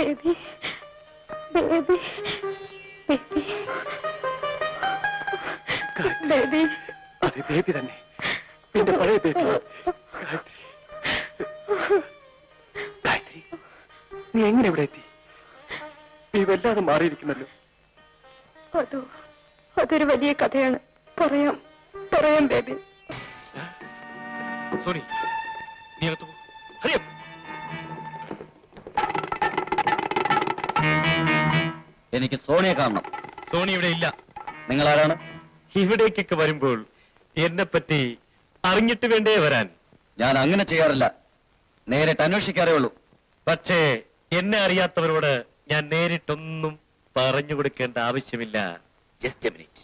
Baby baby baby baby അതെ baby തന്നെ, എന്റെ പഴയ ബേബി. ഗായത്രി, നീ എങ്ങനെ ഇവിടെ എത്തി? നീ വല്ലാതെ മാറിയിരിക്കുന്നല്ലോ. അതൊരു വലിയ കഥയാണ്. പറയാം പറയാം ബേബി. സോണി, നീ അകത്തു പോ. എനിക്ക് സോണിയെ കാണണം. സോണി ഇവിടെ ഇല്ല. നിങ്ങൾ ആരാണ്? ഇവിടേക്കൊക്കെ വരുമ്പോൾ എന്നെ പറ്റി അറിഞ്ഞിട്ട് വേണ്ടേ വരാൻ? ഞാൻ അങ്ങനെ ചെയ്യാറില്ല, നേരിട്ട് അന്വേഷിക്കാറേ ഉള്ളൂ. പക്ഷേ എന്നെ അറിയാത്തവരോട് ഞാൻ നേരിട്ടൊന്നും പറഞ്ഞു കൊടുക്കേണ്ട ആവശ്യമില്ല. Just A minute.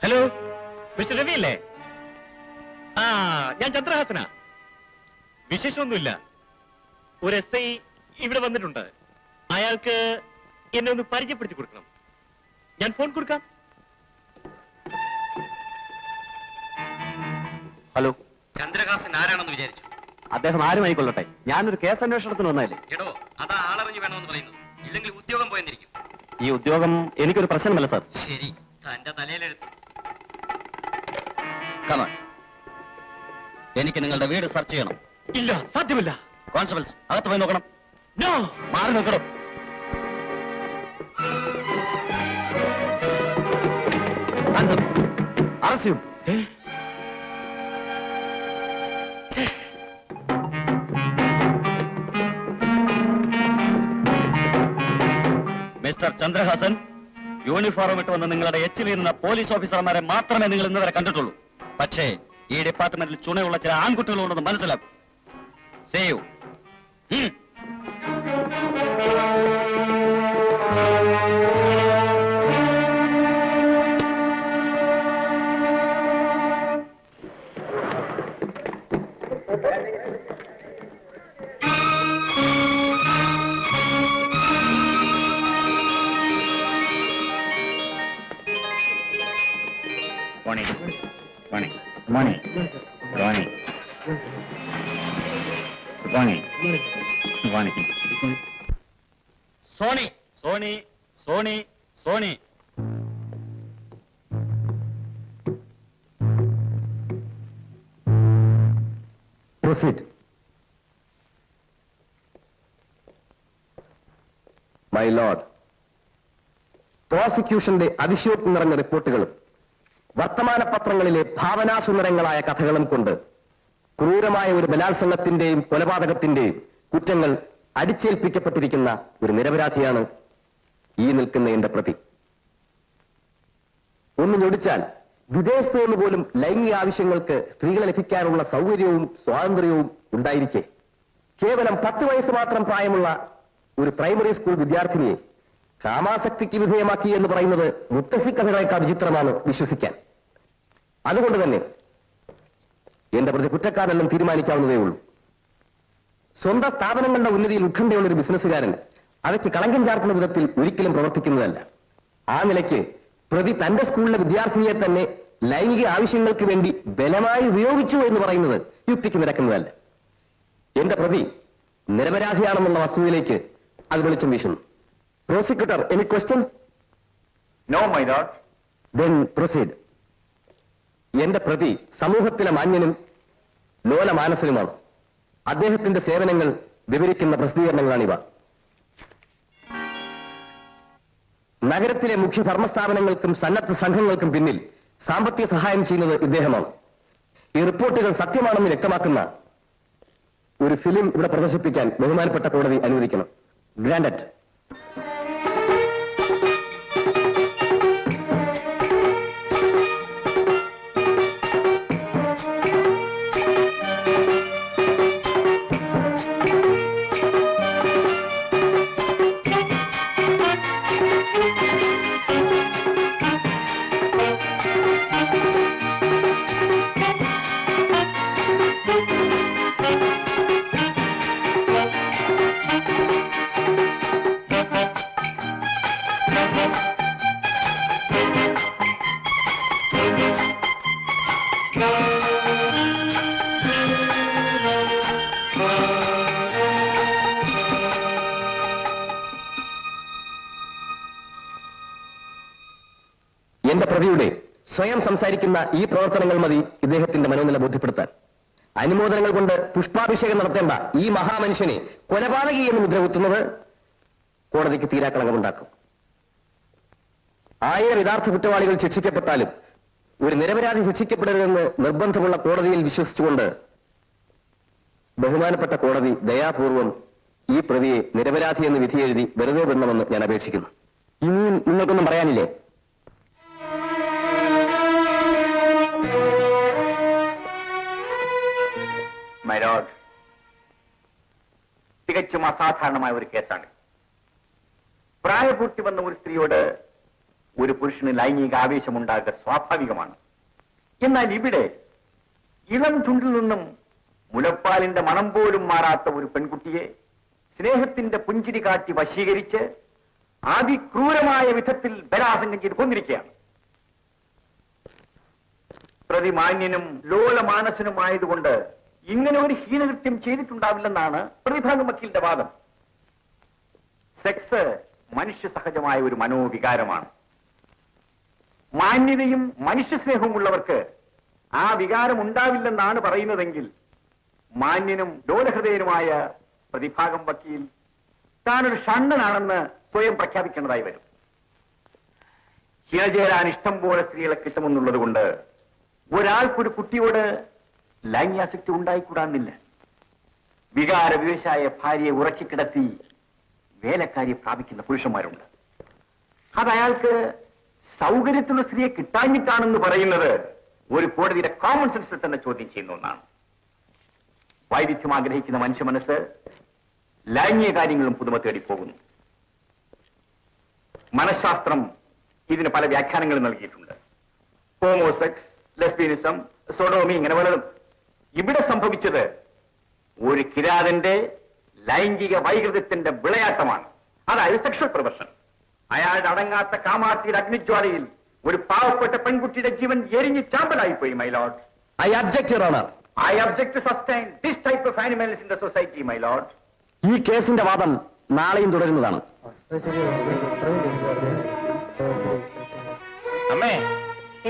Hello, mister Ravi അല്ലേ? ആ, ഞാൻ ചന്ദ്രഹാസന. വിശേഷമൊന്നുമില്ല. ഒരു SI ഇവിടെ വന്നിട്ടുണ്ട്. അയാൾക്ക് എന്നെ ഒന്ന് പരിചയപ്പെടുത്തി കൊടുക്കണം. ഞാൻ ഫോൺ കൊടുക്കാം. ഹലോ, ചന്ദ്രഹാസൻ ആരാണെന്ന് വിചാരിച്ചു? അദ്ദേഹം ആരുമായിക്കൊള്ളട്ടെ, ഞാനൊരു കേസ് അന്വേഷണത്തിന് വന്നതല്ലേ. എടോ, അതാ ആളറിഞ്ഞു വേണമെന്ന് പറയുന്നത്. ഇല്ലെങ്കിൽ ഉദ്യോഗം പോയെന്നിരിക്കും. ഈ ഉദ്യോഗം എനിക്കൊരു പ്രശ്നമല്ല സാർ. ശരി, തന്റെ തലയിലെടുത്തു. കമാൺ, എനിക്ക് നിങ്ങളുടെ വീട് സെർച്ച് ചെയ്യണം. ഇല്ല, സാധ്യമല്ല. കോൺസ്റ്റബിൾസ്, അകത്ത് പോയി നോക്കണം. നോ, മാറി നോക്കണം. അറസ്റ്റ് ചെയ്യും. മിസ്റ്റർ ചന്ദ്രഹാസൻ, യൂണിഫോം ഇട്ട് വന്ന് നിങ്ങളുടെ എച്ചിലിരുന്ന പോലീസ് ഓഫീസർമാരെ മാത്രമേ നിങ്ങൾ ഇന്നുവരെ കണ്ടിട്ടുള്ളൂ. പക്ഷേ ഈ ഡിപ്പാർട്ട്മെന്റിൽ ചുണയുള്ള ചില ആൺകുട്ടികളുണ്ടെന്ന് മനസ്സിലാക്കും. Save. Morning. Morning. Morning. Morning. Good morning. Good morning. Sony, Sony, Sony, Sony. Proceed. My lord, പ്രോസിക്യൂഷന്റെ അതിശയോക്തി നിറഞ്ഞ റിപ്പോർട്ടുകളും വർത്തമാന പത്രങ്ങളിലെ ഭാവനാസുന്ദരങ്ങളായ കഥകളും കൊണ്ട് ക്രൂരമായ ഒരു ബലാത്സംഗത്തിന്റെയും കൊലപാതകത്തിന്റെയും കുറ്റങ്ങൾ അടിച്ചേൽപ്പിക്കപ്പെട്ടിരിക്കുന്ന ഒരു നിരപരാധിയാണ് ഈ നിൽക്കുന്ന എന്റെ പ്രതി. ഒന്ന് ഞൊടിച്ചാൽ വിദേശത്ത് നിന്ന് പോലും ലൈംഗിക ആവശ്യങ്ങൾക്ക് സ്ത്രീകളെ ലഭിക്കാനുള്ള സൗകര്യവും സ്വാതന്ത്ര്യവും ഉണ്ടായിരിക്കെ കേവലം 10 വയസ്സ് മാത്രം പ്രായമുള്ള ഒരു പ്രൈമറി സ്കൂൾ വിദ്യാർത്ഥിനിയെ കാമാസക്തിക്ക് വിധേയമാക്കി എന്ന് പറയുന്നത് മുത്തശ്ശി കഥകളേക്കാൾ വിചിത്രമാണ് വിശ്വസിക്കാൻ. അതുകൊണ്ട് തന്നെ എന്റെ പ്രതി കുറ്റക്കാരെല്ലാം തീരുമാനിക്കാവുന്നതേ ഉള്ളൂ. സ്വന്തം സ്ഥാപനങ്ങളുടെ ഉന്നതിയിൽ ഉത്കണ്ഠയുള്ള ഒരു ബിസിനസ്സുകാരൻ അവയ്ക്ക് കളങ്കം ചാർക്കുന്ന വിധത്തിൽ ഒരിക്കലും പ്രവർത്തിക്കുന്നതല്ല. ആ നിലയ്ക്ക് പ്രതി തന്റെ സ്കൂളിലെ വിദ്യാർത്ഥിനിയെ തന്നെ ലൈംഗിക ആവശ്യങ്ങൾക്ക് വേണ്ടി ബലമായി ഉപയോഗിച്ചു എന്ന് പറയുന്നത് യുക്തിക്ക് നിരക്കുന്നതല്ല. എന്റെ പ്രതി നിരപരാധിയാണെന്നുള്ള വസ്തുതയിലേക്ക് അത് വെളിച്ചം വീശുന്നു. Prosecutor, any question? No, my lord. Then proceed. എന്റെ പ്രതി സമൂഹത്തിലെ മാന്യനും ലോലമാനസനുമാണ്. അദ്ദേഹത്തിന്റെ സേവനങ്ങൾ വിവരിക്കുന്ന പ്രസിദ്ധീകരണങ്ങളാണിവ. നഗരത്തിലെ മുഖ്യ ധർമ്മസ്ഥാപനങ്ങൾക്കും സന്നദ്ധ സംഘങ്ങൾക്കും പിന്നിൽ സാമ്പത്തിക സഹായം ചെയ്യുന്നത് ഇദ്ദേഹമാണ്. ഈ റിപ്പോർട്ടുകൾ സത്യമാണെന്ന് വ്യക്തമാക്കുന്ന ഒരു ഫിലിം ഇവിടെ പ്രദർശിപ്പിക്കാൻ ബഹുമാനപ്പെട്ട കോടതി അനുവദിക്കണം. ഗ്രാൻഡഡ്. എന്റെ പ്രതിയുടെ സ്വയം സംസാരിക്കുന്ന ഈ പ്രവർത്തനങ്ങൾ മതി ഇദ്ദേഹത്തിന്റെ മനോനില ബോധ്യപ്പെടുത്താൻ. അനുമോദനങ്ങൾ കൊണ്ട് പുഷ്പാഭിഷേകം നടത്തേണ്ട ഈ മഹാമനുഷ്യനെ കൊലപാതകി എന്ന് മുദ്രകുത്തുന്നത് കോടതിക്ക് തീരാക്കളങ്കമുണ്ടാക്കും. 1000 യഥാർത്ഥ കുറ്റവാളികൾ ശിക്ഷിക്കപ്പെട്ടാലും ഒരു നിരപരാധി ശിക്ഷിക്കപ്പെടരുതെന്ന് നിർബന്ധമുള്ള കോടതിയിൽ വിശ്വസിച്ചുകൊണ്ട് ബഹുമാനപ്പെട്ട കോടതി ദയാപൂർവം ഈ പ്രതിയെ നിരപരാധി എന്ന് വിധിയെഴുതി വെറുതെ വിടണമെന്ന് ഞാൻ അപേക്ഷിക്കുന്നു. ഇനിയും നിങ്ങൾക്കൊന്നും പറയാനില്ലേ? മൈ ലോർഡ്, തികച്ചും അസാധാരണമായ ഒരു കേസാണ്. പ്രായപൂർത്തി വന്ന ഒരു സ്ത്രീയോട് ഒരു പുരുഷന് ലൈംഗിക ആവേശമുണ്ടാകുക സ്വാഭാവികമാണ്. എന്നാൽ ഇവിടെ ഇളം ചുണ്ടിൽ നിന്നും മുലപ്പാലിന്റെ മണം പോലും മാറാത്ത ഒരു പെൺകുട്ടിയെ സ്നേഹത്തിന്റെ പുഞ്ചിരി കാട്ടി വശീകരിച്ച് അതിക്രൂരമായ വിധത്തിൽ ബലാസംഗം ചെയ്ത് കൊന്നിരിക്കുകയാണ്. പ്രതി മാന്യനും ലോലമാനസനുമായതുകൊണ്ട് ഇങ്ങനെ ഒരു ഹീനകൃത്യം ചെയ്തിട്ടുണ്ടാവില്ലെന്നാണ് പ്രതിഭാഗം വക്കീലിന്റെ വാദം. സെക്സ് മനുഷ്യ സഹജമായ ഒരു മനോവികാരമാണ്. മാന്യതയും മനുഷ്യസ്നേഹവും ഉള്ളവർക്ക് ആ വികാരം ഉണ്ടാവില്ലെന്നാണ് പറയുന്നതെങ്കിൽ മാന്യനും ലോലഹൃദയനുമായ പ്രതിഭാഗം വക്കീൽ താനൊരു ഷണ്ണനാണെന്ന് സ്വയം പ്രഖ്യാപിക്കേണ്ടതായി വരും. ഇണചേരാൻ ഇഷ്ടം പോലെ സ്ത്രീകളെ കിട്ടുമെന്നുള്ളത് കൊണ്ട് ഒരാൾക്കൊരു കുട്ടിയോട് ലൈംഗികാസക്തി ഉണ്ടായിക്കൂടാന്നില്ല. വികാര വിവശായ ഭാര്യയെ ഉറക്കിക്കിടത്തി വേലക്കാരിയെ പ്രാപിക്കുന്ന പുരുഷന്മാരുണ്ട്. അത് അയാൾക്ക് സൗകര്യത്തിലുള്ള സ്ത്രീയെ കിട്ടാഞ്ഞിട്ടാണെന്ന് പറയുന്നത് ഒരു കോടതിയുടെ കോമൺ സെൻസിൽ തന്നെ ചോദ്യം ചെയ്യുന്ന ഒന്നാണ്. വൈവിധ്യം ആഗ്രഹിക്കുന്ന മനുഷ്യ മനസ്സ് ലൈംഗിക കാര്യങ്ങളും പുതുമ തേടി പോകുന്നു. മനഃശാസ്ത്രം ഇതിന് പല വ്യാഖ്യാനങ്ങൾ നൽകിയിട്ടുണ്ട്. ഹോമോസെക്സ്, ലെസ്ബിയനിസം, സൊഡോമി, ഇങ്ങനെ പലതും. ഇവിടെ സംഭവിച്ചത് ഒരു കിരാതന്റെ ലൈംഗിക വൈകൃതത്തിന്റെ വിളയാട്ടമാണ്. അതായത് സെക്ഷൽ പ്രൊവർഷൻ. അയാളുടെ അടങ്ങാത്ത കാമാർത്തിയുടെ അഗ്നിജ്വാലയിൽ ഒരു പാവപ്പെട്ട പെൺകുട്ടിയുടെ ജീവൻ എരിഞ്ഞ് ചാമ്പലായിപ്പോയി. My lord, I object your honour. I object to sustain this type of animals in the society. My lord, ഈ കേസിന്റെ വാദം നാളെയും തുടരുന്നതാണ്. അമ്മേ.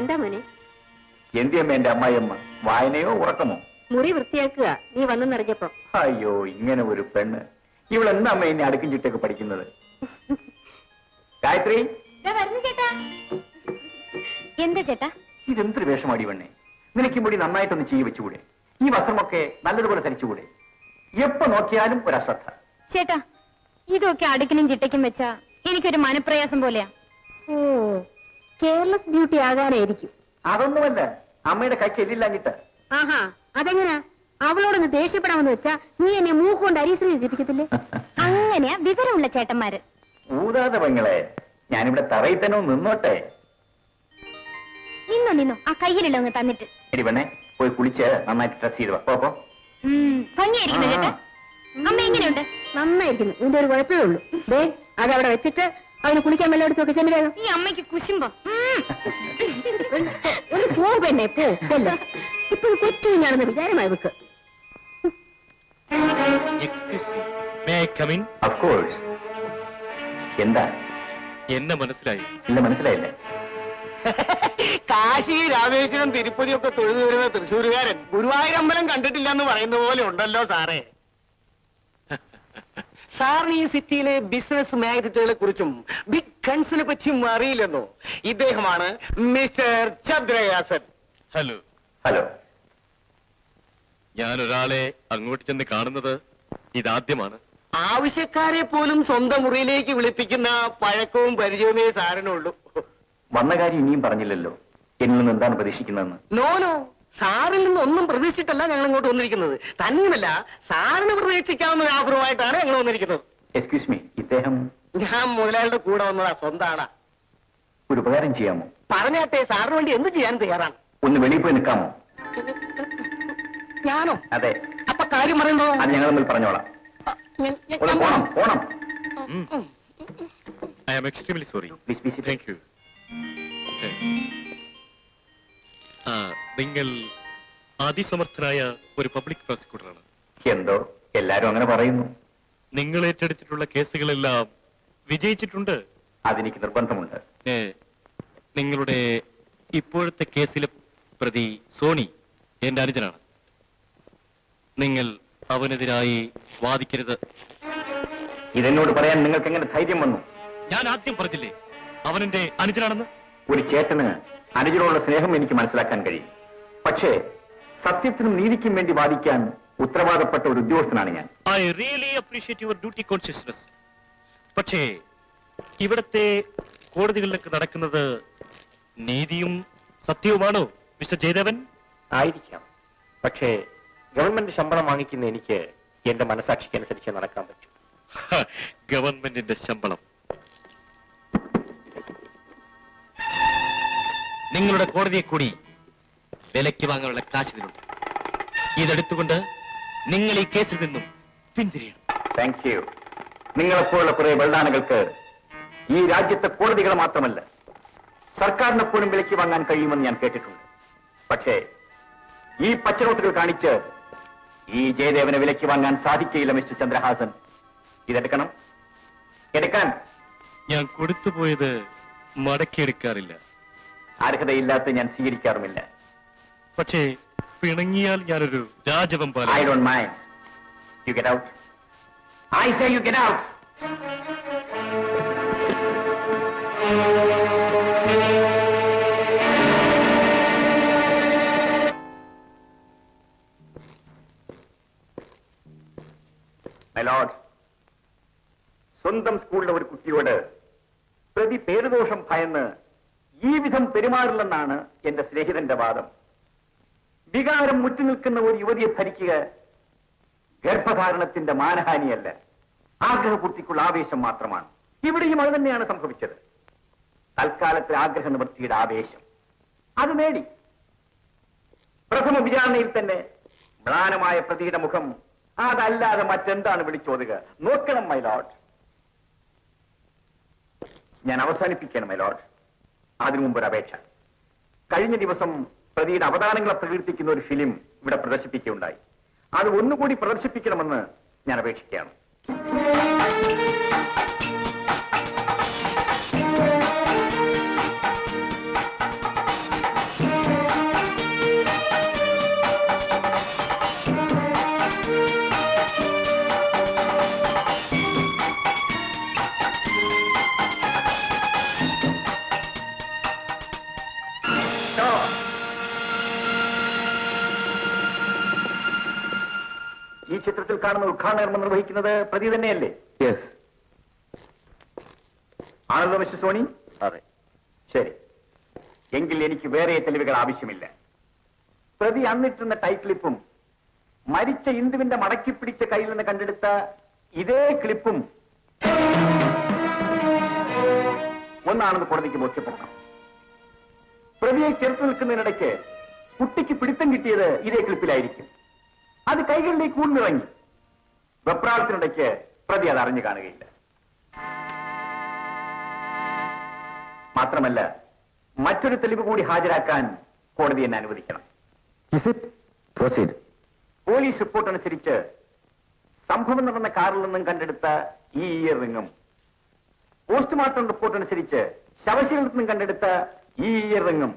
എന്താ മോനെ? എന്തിയമ്മ എന്റെ അമ്മായിയമ്മ? വായനയോ ഉറക്കമോ? മുറി വൃത്തിയാക്കുക നീ വന്നെന്നറിഞ്ഞപ്പോ. അയ്യോ, ഇങ്ങനെ ഒരു പെണ്ണ്. ഇവളെന്താ അമ്മ എന്നെ അടുക്കും ചിട്ടൊക്കെ പഠിക്കുന്നത്? ഗായത്രി, എന്താ ചേട്ടാ ഇതെന്തൊരു വേഷമാടി പെണ്ണെ. നിനക്ക് മുടി നന്നായിട്ടൊന്ന് ചെയ്യ വെച്ചുകൂടെ? ഈ വസ്ത്രമൊക്കെ നല്ലതുപോലെ ധരിച്ചുകൂടെ? എപ്പോ നോക്കിയാലും ഒരു അശ്രദ്ധ. ചേട്ടാ, ഇതൊക്കെ അടുക്കിനും ചിട്ടയ്ക്കും വെച്ചാ എനിക്കൊരു മനപ്രയാസം പോലെയാ. ഓ, കെയർലെസ് ബ്യൂട്ടി ആകാനായിരിക്കും. അതൊന്നുമല്ല, അമ്മയുടെ കൈക്ക് എല്ലില്ലാഞ്ഞിട്ട്. ആഹാ, അതെങ്ങനാ? അവളോടൊന്ന് ദേഷ്യപ്പെടാമെന്ന് വെച്ചാ നീ എന്നെ മൂക്കൊണ്ട് അരീശ്രീ ജപിക്കത്തില്ലേ? അങ്ങനെയാ വിവരമുള്ള ചേട്ടന്മാര്. ഊതാതെ പെങ്ങളെ, ഞാനിവിടെ തറയിൽ തന്നെ ഒന്ന് നിന്നോട്ടെ. നിന്നോ ആ കയ്യിലുള്ള ഒന്ന് തന്നിട്ട്. എടി പെണ്ണെ, പോയി കുളിച്ച് നന്നായിട്ട് ഡ്രസ് ചെയ്ത് പോ. ഭംഗിയായിരിക്കുന്നു ചേട്ടാ. അമ്മ എങ്ങനെയുണ്ട്? നന്നായിരിക്കുന്നു. ഇതിന്റെ ഒരു കുഴപ്പമേ ഉള്ളൂ. ദേ, അതവിടെ വെച്ചിട്ട് അവന് കുളിക്കാൻ വെള്ളമെടുത്തൊക്കെ ചെല്ലു വേഗം. ഈ അമ്മയ്ക്ക് കുശുമ്പോ. ഒന്ന് പോ പെണ്ണെ, പോ ചെല്ല. ഇപ്പോഴും കൊച്ചു കുഞ്ഞാണെന്ന് വിചാരമായി വെക്ക്. Of course. എന്താ? എന്നെ മനസ്സിലായി? ഇല്ല, മനസ്സിലായില്ലേ? കാശി, രാമേശ്വരം, തിരുപ്പതി ഒക്കെ തൊഴുതു വരുന്ന തൃശ്ശൂരുകാരൻ ഗുരുവായൂരമ്പലം കണ്ടിട്ടില്ല എന്ന് പറയുന്ന പോലെ ഉണ്ടല്ലോ സാറേ. സാറിന് ഈ സിറ്റിയിലെ ബിസിനസ് മാഗ്നറ്റുകളെ കുറിച്ചും ബിഗ് ഗൺസിനെ പറ്റിയും അറിയില്ലെന്നോ? ഇദ്ദേഹമാണ് മിസ്റ്റർ ചന്ദ്രയാസൻ. ഹലോ. ഹലോ. ഞാൻ ഒരാളെ അങ്ങോട്ട് ചെന്ന് കാണുന്നത് ഇതാദ്യമാണ്. ആവശ്യക്കാരെ പോലും സ്വന്തം മുറിയിലേക്ക് വിളിപ്പിക്കുന്ന പഴക്കവും പരിചയമേ സാറിനുള്ളൂ. വന്ന കാര്യം ഇനിയും പറഞ്ഞില്ലല്ലോ. എന്നിൽ നിന്ന് എന്താണ് പ്രതീക്ഷിക്കുന്നതെന്ന്? നോ, സാറിൽ നിന്ന് ഒന്നും പ്രതീക്ഷിച്ചിട്ടല്ല ഞങ്ങൾ ഇങ്ങോട്ട് വന്നിരിക്കുന്നത്. തന്നെയുമല്ല, സാറിന് പ്രതീക്ഷിക്കാവുന്ന ഒരു ആഗ്രഹമായിട്ടാണ് ഞങ്ങൾ വന്നിരിക്കുന്നത്. എക്സ്ക്യൂസ് മീ, ഇദ്ദേഹം? ഞാൻ മുതലാളിയുടെ കൂടെ വന്നതാ, സ്വന്താണ്. ഒരു ഉപകാരം ചെയ്യാമോ? പറഞ്ഞാട്ടെ, സാറിന് വേണ്ടി എന്ത് ചെയ്യാൻ തയ്യാറാണ്. ഒന്ന് വെളിയിൽ പോയി നിൽക്കാമോ? ഞാനോ? അതെ. അപ്പൊ കാര്യം പറയുമ്പോ അത് ഞങ്ങൾ തമ്മിൽ പറഞ്ഞോളാം. പോണം. I am extremely sorry. Please. Thank you. നിങ്ങൾ അതിസമർത്ഥനായ ഒരു പബ്ലിക് പ്രോസിക്യൂട്ടറാണ്. എന്തോ എല്ലാരും അങ്ങനെ പറയുന്നു. നിങ്ങൾ ഏറ്റെടുത്തിട്ടുള്ള കേസുകളെല്ലാം വിജയിച്ചിട്ടുണ്ട്. അതെനിക്ക് നിർബന്ധമുണ്ട്. നിങ്ങളുടെ ഇപ്പോഴത്തെ കേസിലെ പ്രതി സോണി എന്റെ അനുജനാണ്. നിങ്ങൾ അവനെതിരായി വാദിക്കരുത്. ഇതെന്നോട് പറയാൻ നിങ്ങൾക്ക് എങ്ങനെ ധൈര്യം വന്നു? ഞാൻ ആദ്യം പറഞ്ഞില്ലേ അവനെന്റെ അനുജനാണെന്ന്. ഒരു ചേട്ടന് അനുജനോടുള്ള സ്നേഹം എനിക്ക് മനസ്സിലാക്കാൻ കഴിയും. പക്ഷേ സത്യത്തിനും നീതിക്കും വേണ്ടി വാദിക്കാൻ ഉത്തരവാദപ്പെട്ട ഒരു ഉദ്യോഗസ്ഥനാണ് ഞാൻ. I really appreciate your duty consciousness. പക്ഷേ ഇവിടത്തെ കോടതികളിലൊക്കെ നടക്കുന്നത് നീതിയും സത്യവുമാണോ മിസ്റ്റർ ജയദേവൻ? ആയിരിക്കാം. പക്ഷേ ഗവൺമെന്റ് ശമ്പളം വാങ്ങിക്കുന്ന എനിക്ക് എന്റെ മനസാക്ഷിക്ക് അനുസരിച്ച് നടക്കാൻ പറ്റും. ഗവൺമെന്റിന്റെ ശമ്പളം നിങ്ങളുടെ കോടതിയെ കൂടി വിലയ്ക്ക് വാങ്ങാനുള്ള കാശ് ഇതിലുണ്ട്. ഇതെടുത്തുകൊണ്ട് നിങ്ങൾ ഈ കേസിൽ നിന്നും പിന്തിരിയണം. Thank you. നിങ്ങളെപ്പോലുള്ള കുറെ വെള്ളാനകൾക്ക് ഈ രാജ്യത്തെ കോടതികൾ മാത്രമല്ല സർക്കാരിനെ പോലും വിലയ്ക്ക് വാങ്ങാൻ കഴിയുമെന്ന് ഞാൻ കേട്ടിട്ടുണ്ട്. പക്ഷേ ഈ പച്ചനോട്ടുകൾ കാണിച്ച് ഈ ജയദേവനെ വിലയ്ക്ക് വാങ്ങാൻ സാധിക്കുകയില്ല മിസ്റ്റർ ചന്ദ്രഹാസൻ. ഇതെടുക്കണം. എടുക്കാൻ. ഞാൻ കൊടുത്തുപോയത് മടക്കിയെടുക്കാറില്ല. അർഹതയില്ലാത്ത ഞാൻ സ്വീകരിക്കാറുമില്ല. പക്ഷേ പിണങ്ങിയാൽ ഞാനൊരു രാജവെമ്പാല. I don't mind. You get out. I say you get out. My lord, സ്വന്തം സ്കൂളിലെ ഒരു കുട്ടിയോട് പ്രതി പേരുദോഷം ഭയന്ന് ഈ വിധം പെരുമാറില്ലെന്നാണ് എന്റെ സ്നേഹിതന്റെ വാദം. വികാരം മുറ്റുനിൽക്കുന്ന ഒരു യുവതിയെ ഭരിക്കുക ഗർഭധാരണത്തിന്റെ മാനഹാനിയല്ല, ആഗ്രഹപൂർത്തിക്കുള്ള ആവേശം മാത്രമാണ്. ഇവിടെയും അത് തന്നെയാണ് സംഭവിച്ചത്. തൽക്കാലത്തെ ആഗ്രഹ നിവൃത്തിയുടെ ആവേശം അത് നേടി. പ്രഥമ വിചാരണയിൽ തന്നെ മ്ലാനമായ പ്രതിയുടെ മുഖം അതല്ലാതെ മറ്റെന്താണ് വിളിച്ചോതുക? നോക്കണം മൈ ലോർഡ്. ഞാൻ അവസാനിപ്പിക്കണം മൈ ലോർഡ്. അതിനു മുമ്പ് ഒരു അപേക്ഷ. കഴിഞ്ഞ ദിവസം പ്രതിയുടെ അവതാരങ്ങളെ പ്രകീർത്തിക്കുന്ന ഒരു ഫിലിം ഇവിടെ പ്രദർശിപ്പിക്കുകയുണ്ടായി. അത് ഒന്നുകൂടി പ്രദർശിപ്പിക്കണമെന്ന് ഞാൻ അപേക്ഷിക്കുകയാണ്. ഈ ചിത്രത്തിൽ കാണുന്ന ഉദ്ഘാടന കർമ്മം നിർവഹിക്കുന്നത് പ്രതി തന്നെയല്ലേ? യെസ്. ആണല്ലോ മിസ്റ്റർ സോണി? അതെ. ശരി, എങ്കിൽ എനിക്ക് വേറെ തെളിവുകൾ ആവശ്യമില്ല. പ്രതി അന്നിട്ടുന്ന ടൈക്ലിപ്പും മരിച്ച ഇന്ദുവിന്റെ മടക്കി പിടിച്ച കയ്യിൽ നിന്ന് കണ്ടെടുത്ത ഇതേ ക്ലിപ്പും ഒന്നാണെന്ന് കോടതിക്ക് ബോധ്യപ്പെടണം. പ്രതിയെ ചേർത്ത് നിൽക്കുന്നതിനിടയ്ക്ക് കുട്ടിക്ക് പിടുത്തം കിട്ടിയത് ഇതേ ക്ലിപ്പിലായിരിക്കും. അത് കൈകളിലേക്ക് ഊർന്നിറങ്ങി. വെപ്രാളത്തിനിടയ്ക്ക് പ്രതി അത് അറിഞ്ഞു കാണുകയില്ല. മാത്രമല്ല മറ്റൊരു തെളിവ് കൂടി ഹാജരാക്കാൻ കോടതി എന്നെ അനുവദിക്കണം. പോലീസ് റിപ്പോർട്ട് അനുസരിച്ച് സംഭവം നടന്ന കാറിൽ നിന്നും കണ്ടെടുത്ത ഈ ഇയർ റിങ്ങും പോസ്റ്റ്മോർട്ടം റിപ്പോർട്ട് അനുസരിച്ച് ശവശീലത്തിൽ നിന്നും കണ്ടെടുത്ത ഈ ഇയർ റിങ്ങും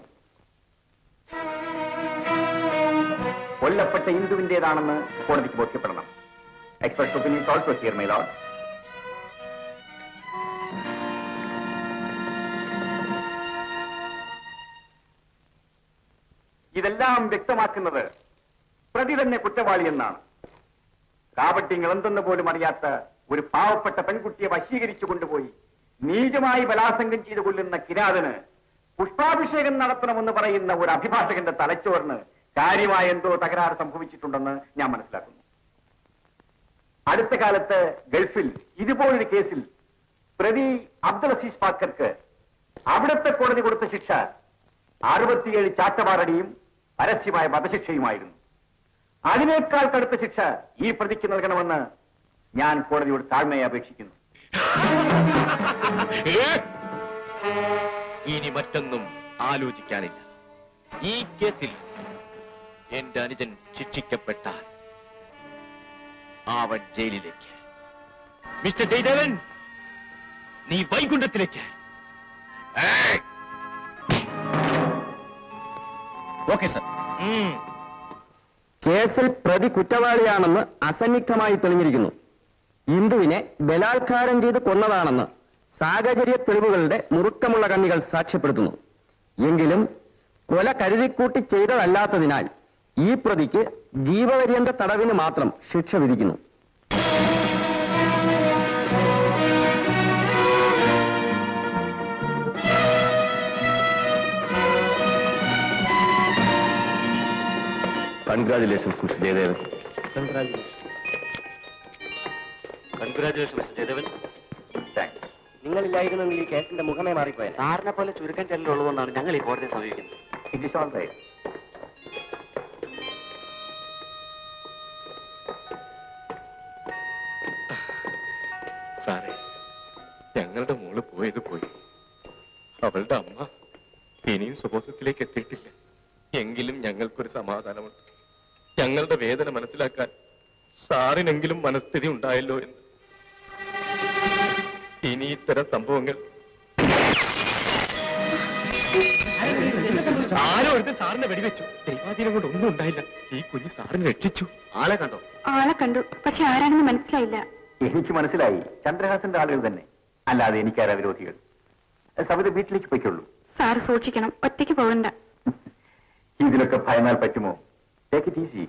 കൊല്ലപ്പെട്ട ഇന്ദുവിന്റേതാണെന്ന് കോടതിക്ക് ബോധ്യപ്പെടണം. Expert opinion also here my lord. ഇതെല്ലാം വ്യക്തമാക്കുന്നത് പ്രതി തന്നെ കുറ്റവാളി എന്നാണ്. കാപട്യങ്ങൾ എന്തെന്ന് പോലും അറിയാത്ത ഒരു പാവപ്പെട്ട പെൺകുട്ടിയെ വശീകരിച്ചു കൊണ്ടുപോയി നീചമായി ബലാത്സംഗം ചെയ്തു കൊല്ലുന്ന കിരാതന് പുഷ്പാഭിഷേകം നടത്തണമെന്ന് പറയുന്ന ഒരു അഭിഭാഷകന്റെ തലച്ചോറിന് കാര്യമായ എന്തോ തകരാറ് സംഭവിച്ചിട്ടുണ്ടെന്ന് ഞാൻ മനസ്സിലാക്കുന്നു. അടുത്ത കാലത്ത് ഗൾഫിൽ ഇതുപോലൊരു കേസിൽ പ്രതി അബ്ദുൽ അസീസ് പാക്കർക്ക് അവിടുത്തെ കോടതി കൊടുത്ത ശിക്ഷ 67 ചാട്ടവാറടിയും പരസ്യമായ വധശിക്ഷയുമായിരുന്നു. അതിനേക്കാൾ കടുത്ത ശിക്ഷ ഈ പ്രതിക്ക് നൽകണമെന്ന് ഞാൻ കോടതിയോട് താഴ്മയെ അപേക്ഷിക്കുന്നു. ഇനി മറ്റൊന്നും ആലോചിക്കാനില്ല. ഈ കേസിൽ എന്റെ അനുജൻ ശിക്ഷിക്കപ്പെട്ടാൽ അവൻ ജയിലിലേക്ക്. മിസ്റ്റർ ജയദേവൻ, നീ വൈകുണ്ഠത്തിലേക്ക്. Okay sir. കേസിൽ പ്രതി കുറ്റവാളിയാണെന്ന് അസന്നിഗ്ധമായി തെളിഞ്ഞിരിക്കുന്നു. ഇന്ദുവിനെ ബലാത്കാരം ചെയ്ത് കൊന്നതാണെന്ന് സാഹചര്യ തെളിവുകളുടെ മുറുക്കമുള്ള കണ്ണികൾ സാക്ഷ്യപ്പെടുത്തുന്നു. എങ്കിലും കൊല കരുതിക്കൂട്ടി ചെയ്തതല്ലാത്തതിനാൽ ഈ പ്രതിക്ക് ജീവപര്യന്ത തടവിന് മാത്രം ശിക്ഷ വിധിക്കുന്നു. Congratulations mister Jayadevan. Congratulation mister Jayadevan. നിങ്ങളില്ലായിരുന്നെങ്കിൽ ഈ കേസിന്റെ മുഖമേ മാറിപ്പോയത്. സാറിനെ പോലെ ചുരുക്കം ചെല്ലുള്ളതുകൊണ്ടാണ് ഞങ്ങൾ ഈ കോടതിയെ സമീപിക്കുന്നത്. It is all right. സാറേ, ഞങ്ങളുടെ മോള് പോയത് പോയി. അവളുടെ അമ്മ ഇനിയും സ്വബോധത്തിലേക്ക് എത്തിയിട്ടില്ല. എങ്കിലും ഞങ്ങൾക്കൊരു സമാധാനമുണ്ട്. ഞങ്ങളുടെ വേദന മനസ്സിലാക്കാൻ സാറിനെങ്കിലും മനസ്ഥിതി ഉണ്ടായല്ലോ എന്ന്. ഇനി ഇത്തരം സംഭവങ്ങൾ ആരോ എടുത്ത് സാറിനെ വെടിവെച്ചു. ദൈവാധീനം കൊണ്ട് ഒന്നും ഉണ്ടായില്ല. ഈ കുഞ്ഞ് സാറിനെ രക്ഷിച്ചു. ആളെ കണ്ടോ? ആളെ കണ്ടു, പക്ഷെ ആരാണെന്ന് മനസ്സിലായില്ല. എനിക്ക് മനസ്സിലായി, ചന്ദ്രഹാസന്റെ ആളുകൾ തന്നെ, അല്ലാതെ എനിക്കാരാ വിരോധികൾ. സവിത വീട്ടിലേക്ക് പോയിക്കൊള്ളൂ. സാറ് സൂക്ഷിക്കണം, ഒറ്റയ്ക്ക് പോകണ്ട. ഇതിലൊക്കെ ഭയന്നാൽ പറ്റുമോ? Take it easy.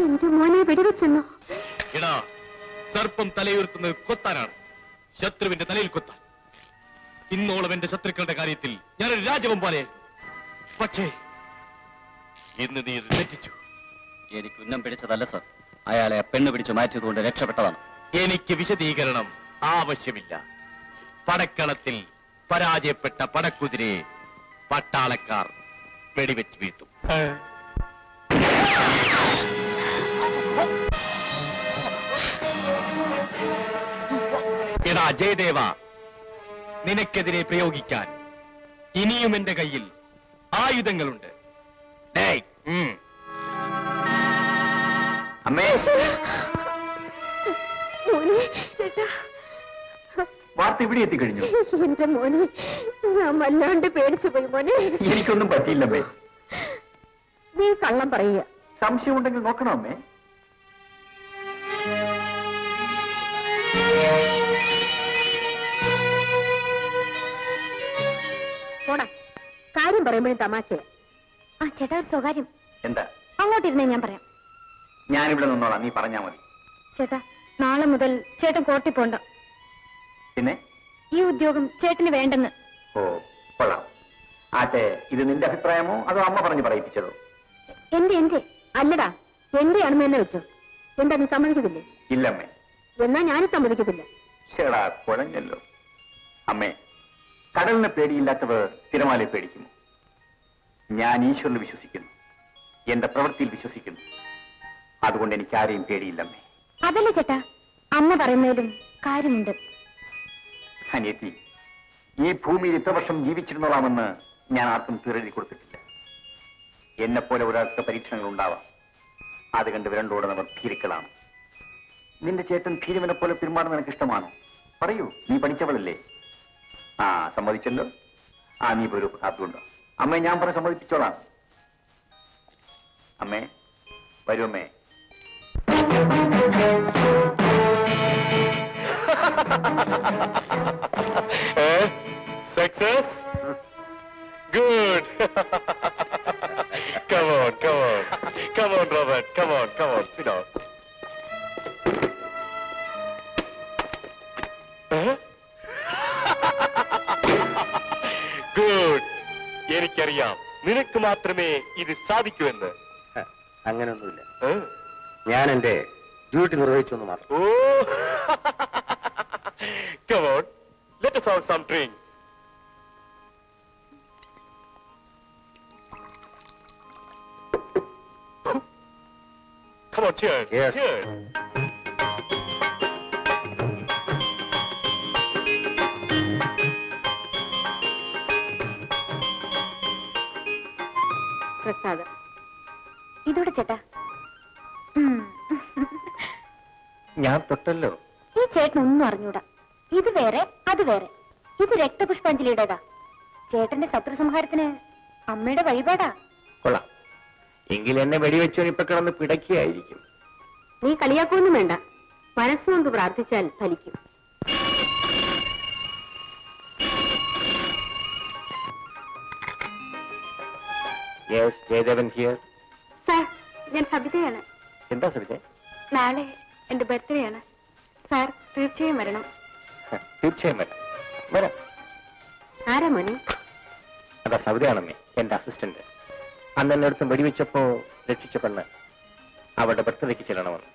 എന്റെ മോനെ വെടിവെച്ചെന്നോ? എടാ, സർപ്പം തലയുയർത്തുന്നത് കൊത്താനാണ്, ശത്രുവിന്റെ തലയിൽ കൊത്താൻ. ഇന്നോളം എന്റെ ശത്രുക്കളുടെ കാര്യത്തിൽ ഞാനൊരു രാജവം പോലെ. പക്ഷേ ഇന്ന് നീ ഇത് തെറ്റിച്ചു. എനിക്ക് ഉന്നം പിടിച്ചതല്ല സർ, അയാളെ പെണ്ണ് പിടിച്ചു മാറ്റിയതുകൊണ്ട് രക്ഷപ്പെട്ടതാണ്. എനിക്ക് വിശദീകരണം ആവശ്യമില്ല. പടക്കളത്തിൽ പരാജയപ്പെട്ട പടക്കുതിരയെ പട്ടാളക്കാർ വെടിവെച്ച് വീഴ്ത്തും. എടാ ജയദേവ, നിനക്കെതിരെ പ്രയോഗിക്കാൻ ഇനിയും എന്റെ കയ്യിൽ ആയുധങ്ങളുണ്ട്. അമ്മേ, മോനെ, ചേട്ടാ, വാർത്ത ഇവിടെ എത്തിക്കഴിഞ്ഞു. എന്റെ മോനെ, ഞാൻ വല്ലാണ്ട് പേടിച്ചു പോയി മോനെ. എനിക്കൊന്നും പറ്റിയില്ലമ്മേ. നീ കള്ളം പറയുക. സംശയമുണ്ടെങ്കിൽ നോക്കണം അമ്മേ. പോടാ, കാര്യം പറയുമ്പോഴും തമാശയാ. ആ ചേട്ടാ, ഒരു സ്വകാര്യം. എന്താ? അങ്ങോട്ടിരുന്നേ ഞാൻ പറയാം. ഞാനിവിടെ നിന്നോളാം, നീ പറഞ്ഞാ മതി. ചേട്ടാ, നാളെ മുതൽ ചേട്ടൻ കോർട്ടിൽ പോണ്ട. പിന്നെ ഈ ഉദ്യോഗം ചേട്ടന് വേണ്ടെന്ന്. ഓ, കൊള്ളാം. ആട്ടെ, ഇത് നിന്റെ അഭിപ്രായമോ അതോ അമ്മ പറഞ്ഞു പറയിപ്പിച്ചതോ? എന്റെ അല്ലടാ, എന്റെ ആണെന്ന് തന്നെ വെച്ചോ. എന്താ, നീ സമ്മതിക്കത്തില്ലേ? ഇല്ലമ്മേ. എന്നാ ഞാനും സമ്മതിക്കത്തില്ല. ചേടാ, കുഴഞ്ഞല്ലോ. അമ്മേ, കടലിന് പേടിയില്ലാത്തവർ തിരമാലയെ പേടിക്കുമോ? ഞാൻ ഈശ്വരനിൽ വിശ്വസിക്കുന്നു, എന്റെ പ്രവൃത്തിയിൽ വിശ്വസിക്കുന്നു. അതുകൊണ്ട് എനിക്ക് ആരെയും പേടിയില്ലമ്മേ. അതല്ല ചേട്ടാ, അമ്മ പറയുന്നതിലും കാര്യമുണ്ട്. അനിയത്തി, ഈ ഭൂമിയിൽ ഇത്ര വർഷം ജീവിച്ചിരുന്നോളാമെന്ന് ഞാൻ ആർക്കും തീരെഴുതി കൊടുത്തിട്ടില്ല. എന്നെപ്പോലെ ഒരാൾക്ക് പരീക്ഷണങ്ങൾ ഉണ്ടാവാം. അത് കണ്ട് വിരണ്ടോടുന്നവർ ഭീരുക്കളാണ്. നിന്റെ ചേട്ടൻ ഭീരുവിനെ പോലെ പെരുമാറുന്ന നിനക്ക് ഇഷ്ടമാണോ? പറയൂ, നീ പഠിച്ചവളല്ലേ? ആ, സമ്മതിച്ചല്ലോ. ആ, നീ പോയി ഒരു കാത്തുകൊണ്ടോ. അമ്മേ, ഞാൻ പറഞ്ഞ് സമ്മതിപ്പിച്ചോളാം. അമ്മേ, വരൂ അമ്മേ. Success? Good. Come on, come on. Come on, Robert. Come on, come on. Sit down. Good. എനിക്കറിയാം, നിനക്ക് മാത്രമേ ഇത് സാധിക്കൂ എന്ന്. അങ്ങനെയൊന്നുമില്ല, ഞാൻ എന്റെ ഡ്യൂട്ടി നിർവഹിച്ചു എന്ന് മാത്രം. Oh. Come on. Let us have some drinks. Come on, cheers. Yes. Cheers. പ്രസാദം. ഇതോടെ ചേട്ടാ. ഞാൻ തൊട്ടല്ലോ. ഈ ചേട്ടനൊന്നും അറിഞ്ഞൂടാ. ഇത് വേറെ അത് വേറെ. ഇത് രക്തപുഷ്പാഞ്ജലിയുടേതാ. ചേട്ടന്റെ ശത്രു സംഹാരത്തിന് അമ്മയുടെ വഴിപാടാ. കൊള്ളാം. എങ്കിൽ എന്നെ വെടിവെച്ചോ ഇപ്പൊ കിടന്ന് പിടയ്ക്കായിരിക്കും. നീ കളിയാക്കൊന്നും വേണ്ട. മനസ്സുകൊണ്ട് പ്രാർത്ഥിച്ചാൽ ഫലിക്കും. Yes, Jayadevan here. സാർ, ഞാൻ സബിതയാണ്. എന്താ സബിതേ? നാളെ എന്റെ ബർത്ത്ഡേ ആണ്. സാർ തീർച്ചയായും വരണം. തീർച്ചയായും വരാം. ആരാ മോനെ? അതാ സബിതയാണെന്നേ, എന്റെ അസിസ്റ്റന്റ്. അന്ന് എന്നെ അടുത്ത് വെടിവെച്ചപ്പോ രക്ഷിച്ച പെണ്ണ്. അവളുടെ ബർത്ത്ഡേക്ക് ചെല്ലണമെന്ന്.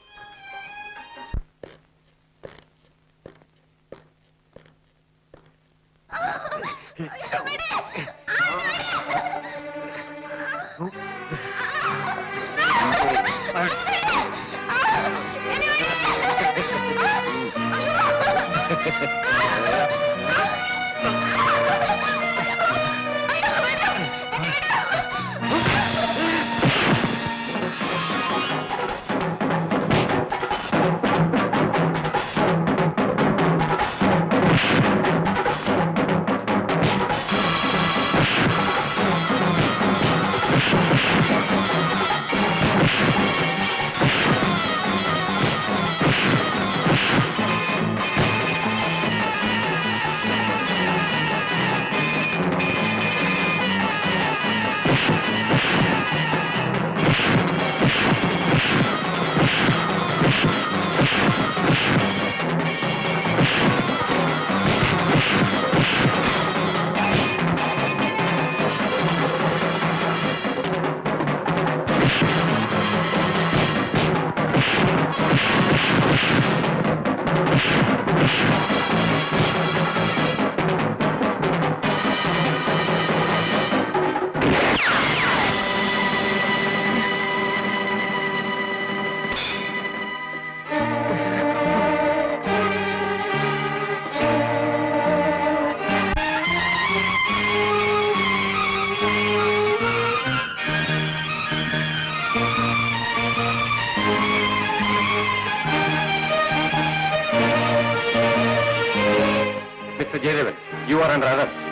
Jayadevan, you are under arrest.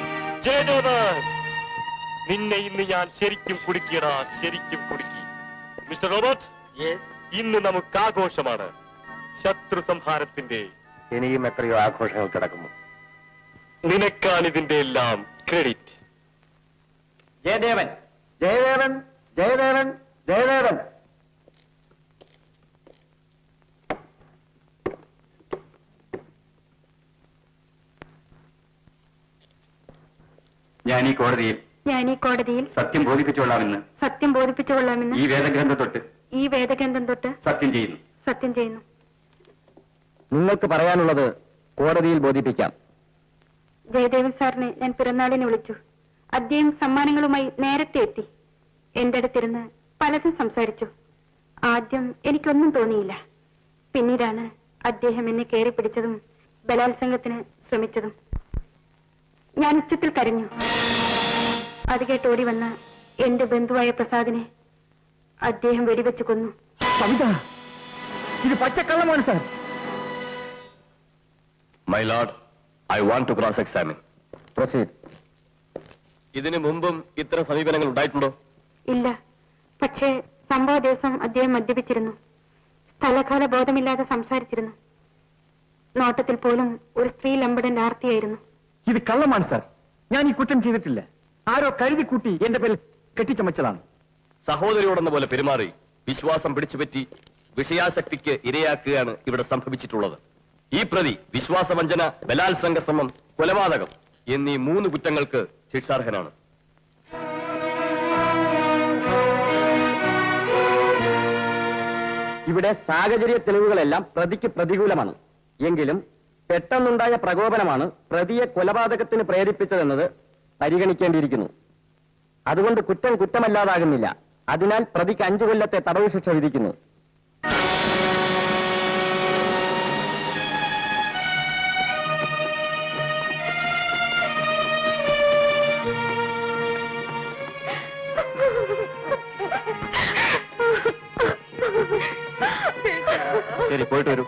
Jayadevan, നിന്നെ ഇന്ന് ഞാൻ ശരിക്കും കുടുക്കിയടാ, ശരിക്കും കുടുക്കി. മിസ്റ്റർ റോബർട്ട്, ഇന്ന് നമുക്ക് ആഘോഷമാണ്. ശത്രു സംഹാരത്തിന്റെ. ഇനിയും എത്രയോ ആഘോഷങ്ങൾ കിടക്കുന്നു. നിനക്കാണ് ഇതിന്റെ എല്ലാം ക്രെഡിറ്റ്. ജയദേവൻ, ജയദേവൻ, ജയദേവൻ, ജയദേവൻ. ഞാൻ ഈ കോടതിയിൽ സത്യം ബോധിപ്പിച്ചുകൊള്ളാമെന്ന് ഈ വേദഗ്രന്ഥം തൊട്ട് സത്യം ചെയ്യുന്നു. നിങ്ങൾക്ക് പറയാനുള്ളത് കോടതിയിൽ ബോധിപ്പിക്കാം. ജയദേവൻ സാറിനെ ഞാൻ പിറന്നാളിന് വിളിച്ചു. അദ്ദേഹം സമ്മാനങ്ങളുമായി നേരത്തെ എത്തി. എന്റെ അടുത്തിരുന്ന് പലതും സംസാരിച്ചു. ആദ്യം എനിക്കൊന്നും തോന്നിയില്ല. പിന്നീടാണ് അദ്ദേഹം എന്നെ കയറി പിടിച്ചതും ബലാത്സംഗത്തിന് ശ്രമിച്ചതും. ഞാൻ ഉച്ചത്തിൽ കരഞ്ഞു. അത് കേട്ട് ഓടി വന്ന എന്റെ ബന്ധുവായ പ്രസാദിനെ അദ്ദേഹം വെടിവെച്ചു കൊന്നു. ഇത് പച്ചക്കള്ളമാണ് sir. My lord, I want to cross examine. Proceed. ഇതിനു മുമ്പും ഇത്തരം സമീപനങ്ങൾ ഉണ്ടായിട്ടുണ്ടോ? ഇല്ല. പക്ഷേ സംഭവ ദിവസം അദ്ദേഹം മദ്യപിച്ചിരുന്നു. സ്ഥലകാല ബോധമില്ലാതെ സംസാരിച്ചിരുന്നു. നോട്ടത്തിൽ പോലും ഒരു സ്ത്രീ ലംബടന്റെ ആർത്തിയായിരുന്നു. ഇത് കള്ളമാണ് സാർ. ഞാൻ ഈ കുറ്റം ചെയ്തിട്ടില്ല. ആരോ കരുതിക്കൂട്ടി എന്റെ പേരിൽ കെട്ടിച്ചമച്ചതാണ്. സഹോദരിയോടെന്ന പോലെ പെരുമാറി വിശ്വാസം പിടിച്ചുപറ്റി വിഷയാസക്തിക്ക് ഇരയാക്കുകയാണ് ഇവിടെ സംഭവിച്ചിട്ടുള്ളത്. ഈ പ്രതി വിശ്വാസവഞ്ചന, ബലാത്സംഗ ശ്രമം, കൊലപാതകം എന്നീ 3 കുറ്റങ്ങൾക്ക് ശിക്ഷാർഹനാണ്. ഇവിടെ സാഹചര്യ തെളിവുകളെല്ലാം പ്രതിക്ക് പ്രതികൂലമാണ്. എങ്കിലും പെട്ടെന്നുണ്ടായ പ്രകോപനമാണ് പ്രതിയെ കൊലപാതകത്തിന് പ്രേരിപ്പിച്ചതെന്നത് പരിഗണിക്കേണ്ടിയിരിക്കുന്നു. അതുകൊണ്ട് കുറ്റം കുറ്റമല്ലാതാകുന്നില്ല. അതിനാൽ പ്രതിക്ക് 5 കൊല്ലത്തെ തടവ് ശിക്ഷ വിധിക്കുന്നു. ശരി പോയിട്ട് വരൂ.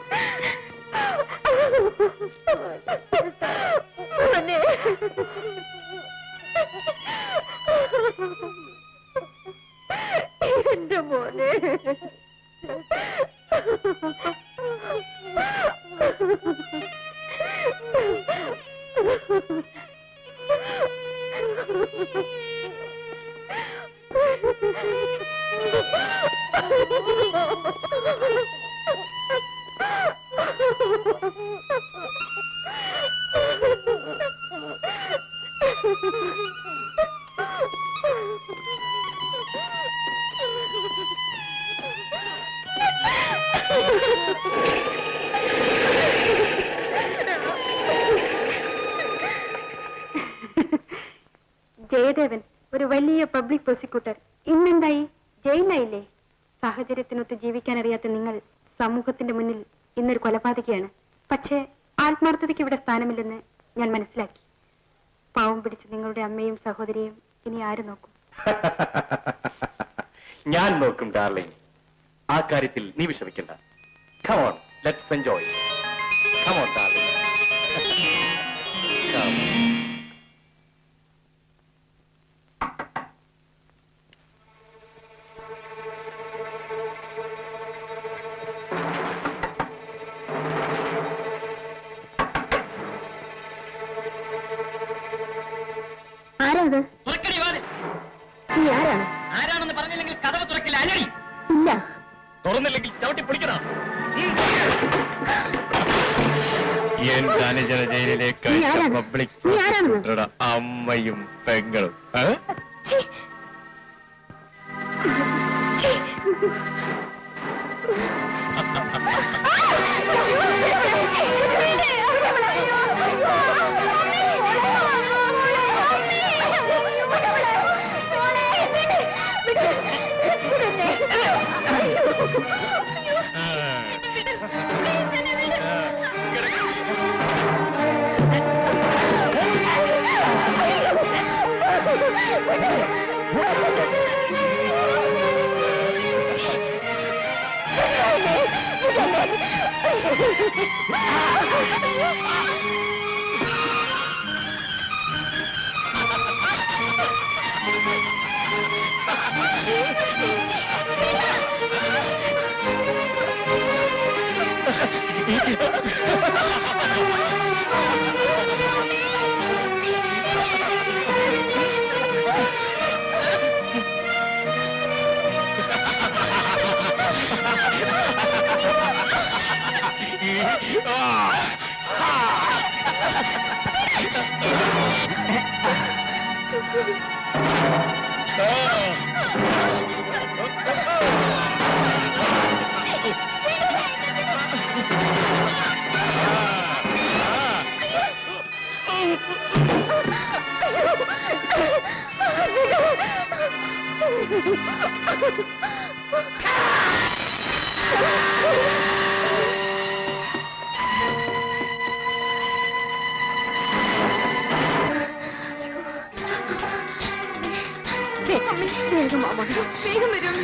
എന്റെ മോനെ ജയദേവൻ ഒരു വലിയ പബ്ലിക് പ്രോസിക്യൂട്ടർ ഇന്നെന്തായി? ജയിലിലായില്ലേ? സാഹചര്യത്തിനൊത്ത് ജീവിക്കാൻ അറിയാത്ത നിങ്ങൾ സമൂഹത്തിന്റെ മുന്നിൽ ഇന്നൊരു കൊലപാതകയാണ്. പക്ഷേ ആത്മാർത്ഥതയ്ക്ക് ഇവിടെ സ്ഥാനമില്ലെന്ന് ഞാൻ മനസ്സിലാക്കി. പാവം പിടിച്ച് നിങ്ങളുടെ അമ്മയും സഹോദരിയും ഇനി ആര് നോക്കും? ഞാൻ നോക്കും ഡാർലിംഗ്. ആ കാര്യത്തിൽ നീ വിഷമിക്കണ്ട. Come on, let's enjoy. Come on, darling. Come. ആരാ അത്? നീ ആരാണ്? ആരാണെന്ന് പറഞ്ഞില്ലെങ്കിൽ കഥവ് തുറക്കില്ല. അല്ലടി. ഇല്ല. തുറന്നില്ലെങ്കിൽ ചവിട്ടി പൊളിക്കണം. എന്റെ അനുജന ജയിലിലേക്ക് പബ്ലിക് പ്രോസിക്യൂട്ടറുടെ അമ്മയും പെങ്ങളും. വേഗം വരും.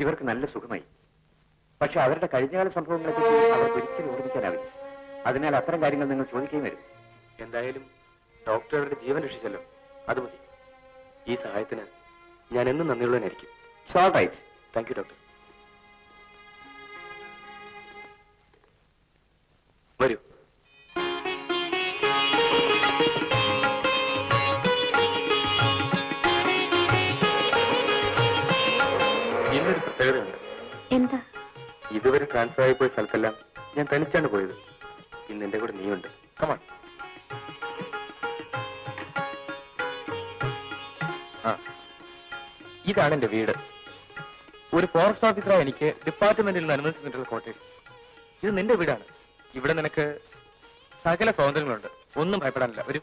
ഇവർക്ക് നല്ല സുഖമായി. പക്ഷെ അവരുടെ കഴിഞ്ഞകാല സംഭവങ്ങളെ പറ്റി അവർക്ക് ഒരിക്കലും ഓർമ്മിക്കാനാവില്ല. അതിനാൽ അത്തരം കാര്യങ്ങൾ നിങ്ങൾ ചോദിക്കുകയും വരും. എന്തായാലും ഡോക്ടർ അവരുടെ ജീവൻ രക്ഷിച്ചല്ലോ, അത് മതി. ഈ സഹായത്തിന് ഞാൻ എന്നും നന്ദിയുള്ളവനായിരിക്കും. So right. Thank you doctor. വരൂ. ഇന്നൊരു പ്രത്യേകതയുണ്ട്. എന്താ? ഇതുവരെ ട്രാൻസ്ഫർ ആയി പോയ സ്ഥലത്തെല്ലാം ഞാൻ തനിച്ചാണ് പോയത്. ഇന്ന് എന്റെ കൂടെ നീയുണ്ട്. കമാൺ. ഇതാണ് എന്റെ വീട്. ഒരു ഫോറസ്റ്റ് ഓഫീസറായി എനിക്ക് ഡിപ്പാർട്ട്മെന്റിൽ നിന്ന് അനുവദിച്ചിട്ടുള്ള ക്വാർട്ടേഴ്സ്. ഇത് നിന്റെ വീടാണ്. ഇവിടെ നിനക്ക് സകല സ്വാതന്ത്ര്യങ്ങളുണ്ട്. ഒന്നും ഭയപ്പെടാനില്ല. ഒരു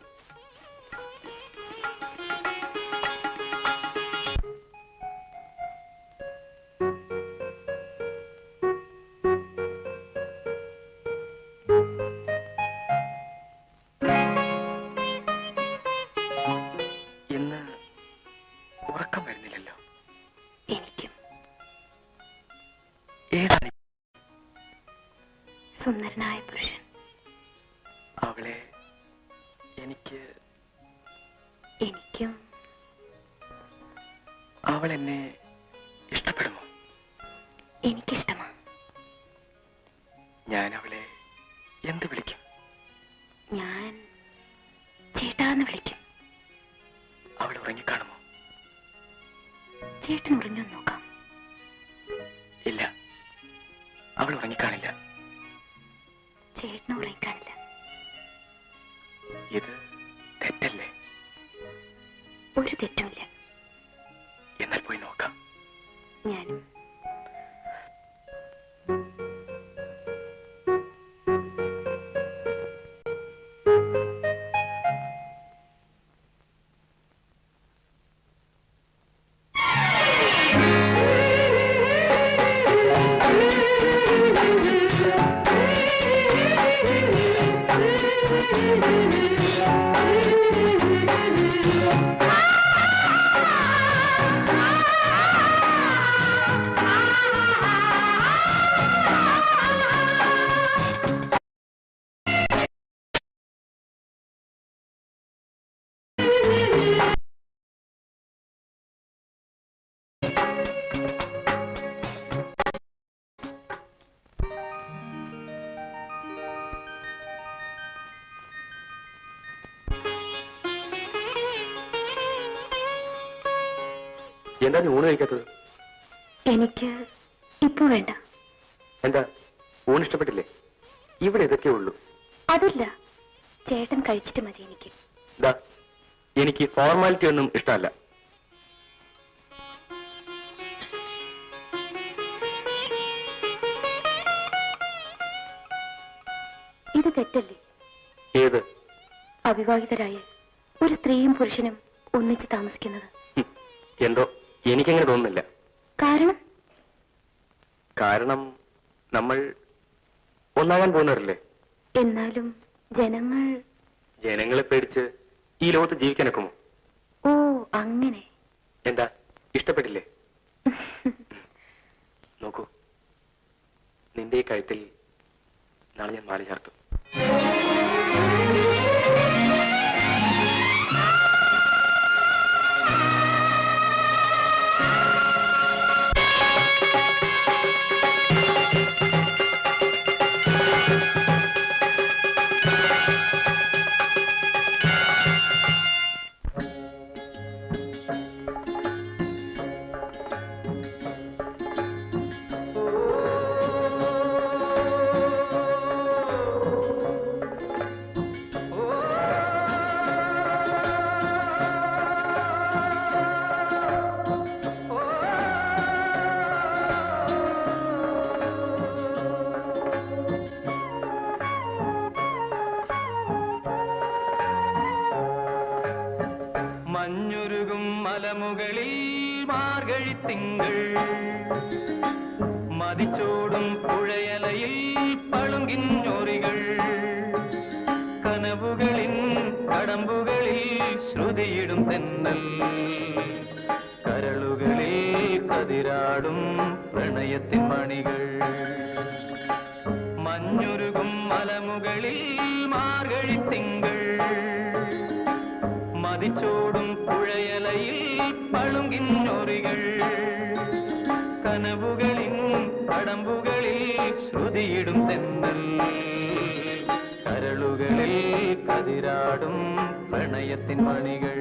ഇന്ന് ഉറക്കം വരുന്നില്ലല്ലോ. എനിക്കും. ഏതാണ് സുന്ദരനായ പുരുഷൻ. അവളെ എനിക്കും. അവൾ എന്നെ ഇഷ്ടപ്പെടുമോ? എനിക്കിഷ്ടമാ. ഞാൻ അവളെ എന്ത് വിളിക്കും? ഞാൻ ചേട്ടാന്ന് വിളിക്കും. അവൾ ഉറങ്ങിക്കാണുമോ? ചേട്ടൻ ഉറങ്ങാൻ നോക്കാം. ഇല്ല, അവൾ ഉറങ്ങിക്കാണില്ല. ചേട്ടന് ഉറങ്ങിക്കാണില്ല. ഇത് തെറ്റല്ലേ? ഒരു തെറ്റുമില്ല. എന്നാൽ പോയി നോക്കാം. ഞാനും. എന്താ നീ ഊണ് കഴിക്കാത്തത്? എനിക്ക് ഇപ്പൊ വേണ്ട. എന്താ, ഊണ് ഇഷ്ടപ്പെട്ടില്ലേ? ഇവിടെ ഇതൊക്കെ ഉള്ളൂ. അതല്ല, ചേട്ടൻ കഴിച്ചിട്ട് മതി എനിക്ക്. എനിക്ക് ഫോർമാലിറ്റി ഒന്നും ഇഷ്ടമല്ല. ഇത് തെറ്റല്ലേ? ഏത്? അവിവാഹിതരായ ഒരു സ്ത്രീയും പുരുഷനും ഒന്നിച്ച് താമസിക്കുന്നത്. എന്തോ എനിക്കങ്ങനെ തോന്നുന്നില്ല. കാരണം? കാരണം നമ്മൾ ഒന്നാകാൻ പോകുന്നവരല്ലേ. എന്നാലും ജനങ്ങളെ പേടിച്ച് ഈ ലോകത്ത് ജീവിക്കാനൊക്കുമോ? ഓ, അങ്ങനെ. എന്താ, ഇഷ്ടപ്പെട്ടില്ലേ? നോക്കൂ, നിന്റെ ഈ കഴുത്തിൽ നാളെ ഞാൻ മാല ചാർത്തും. മഞ്ഞുരുകും മലമുകളിൽ മാർഗഴിത്തിങ്കൾ, മതിച്ചോടും പുഴയലയിൽ പളുങ്കിഞ്ഞൊറികൾ, കനവുകളിൻ കടമ്പുകളിൽ ശ്രുതിയിടും തെന്നൽ, കരളുകളിൽ കതിരാടും പ്രണയത്തിൻ മണികൾ. മഞ്ഞുരുകും മലമുകളിൽ മാർഗഴിത്തിങ്കൾ, മതിച്ചോടും പുഴയലയിൽ പളുങ്കിൻ ഞൊറികൾ. കനവുകളിൻ കടമ്പുകളിൽ ശ്രുതിയിടും തെന്നൽ, കരളുകളിൽ കതിരാടും പ്രണയത്തിൻ മണികൾ.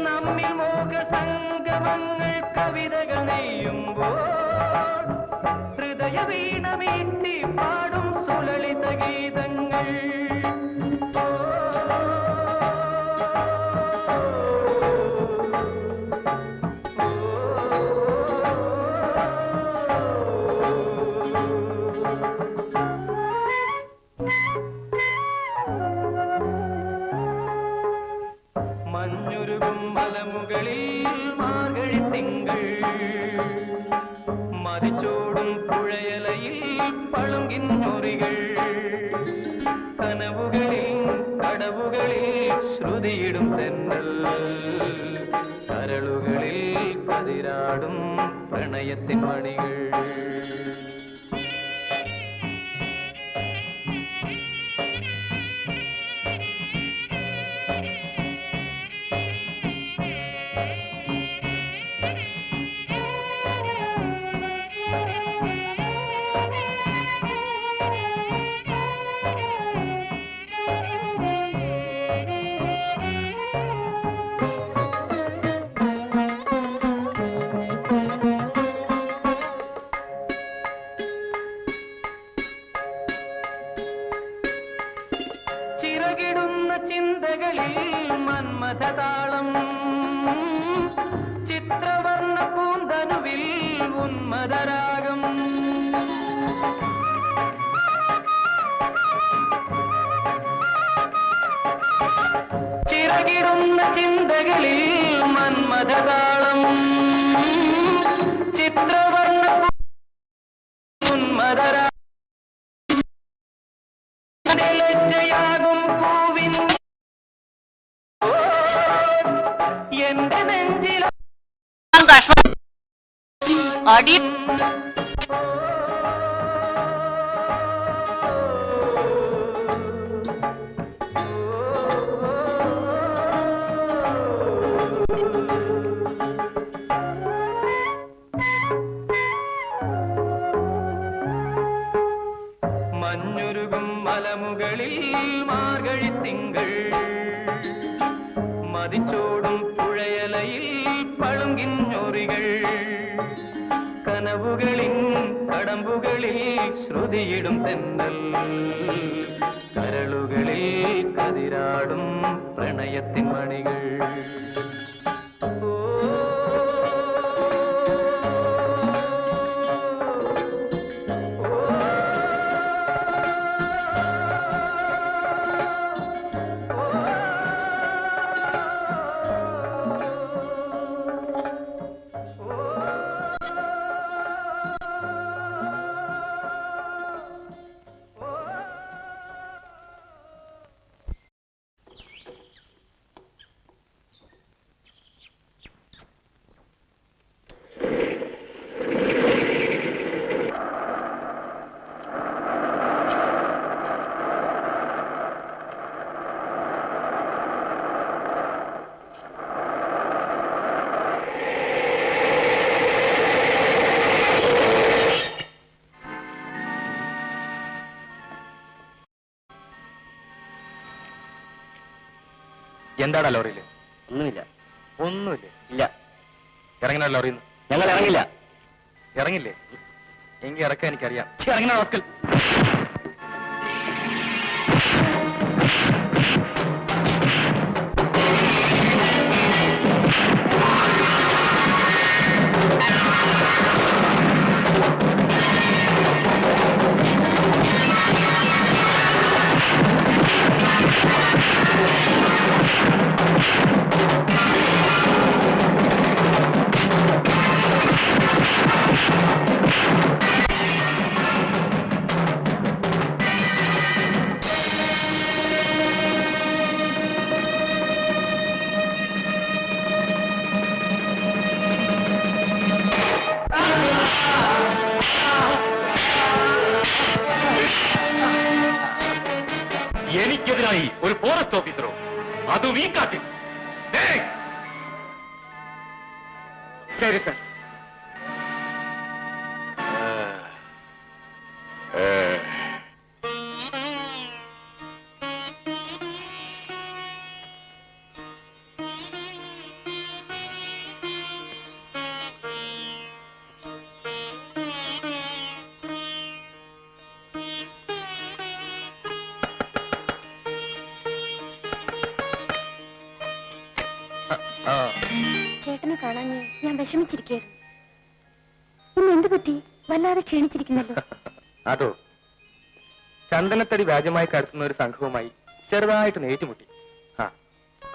നമ്മിൽ മോഹസംഗമങ്ങൾ കവിതകൾ നെയ്യുമ്പോൾ ഹൃദയ വീണമീട്ടി പാടും സുലളിത ഗീതങ്ങൾ. മഞ്ഞുരുകും മലമുകളിൽ മാർഗഴിത്തിങ്കൾ, മതിച്ചോടും പുഴയലയിൽ പളുങ്കിൻ ഞൊറികൾ. കനവുകളിൽ കടവുകളിൽ ശ്രുതിയിടും തെന്നൽ, കരളുകളിൽ കതിരാടും പ്രണയത്തിൻ മണികൾ. ചിറകിടുന്ന ചിന്തകളിൽ മന്മഥതാളം, ചിത്രവർണ്ണ പൂന്തനുവിൽ ഉന്മദരാഗം. ചിറകിടുന്ന ചിന്തകളിൽ മന്മഥതാളം, ചിത്രവർണ്ണ ഉന്മദരാഗം. എന്റെ നെഞ്ചിൽ അടി മഞ്ഞുരുകും മലമുകളിൽ മാർഗഴിത്തിങ്കൾ, മതിച്ചോടും പുഴയലയിൽ പളുങ്കിൻ ഞൊറികൾ. കനവുകളിൻ കടമ്പുകളിൽ ശ്രുതിയിടും തെന്നൽ, കരളുകളിൽ കതിരാടും പ്രണയത്തിൻ മണികൾ. എന്താടാ ലോറിയിൽ? ഒന്നുമില്ല. ഒന്നുമില്ലേ? ഇല്ല. ഇറങ്ങണ ലോറിയിൽ നിന്ന്? ഞങ്ങൾ ഇറങ്ങില്ല. ഇറങ്ങില്ലേ? എങ്കിൽ ഇറക്കാൻ എനിക്കറിയാം. ഇറങ്ങണ വാസ്കൽ. എനിക്കെതിരായി ഒരു ഫോറസ്റ്റ് ഓഫീസറോ, അതും ഈ കാട്ടിൽ? ശരി സാർ. ചേട്ടനെ കാണാൻ ഞാൻ വിഷമിച്ചിരിക്കുകയായിരുന്നു. ഇന്ന് എന്ത് പറ്റി? വല്ലാതെ ക്ഷീണിച്ചിരിക്കുന്നല്ലോ. അതോ, ചന്ദനത്തടി വ്യാജമായി കടത്തുന്ന ഒരു സംഘവുമായി ചെറുതായിട്ട് ഏറ്റുമുട്ടി.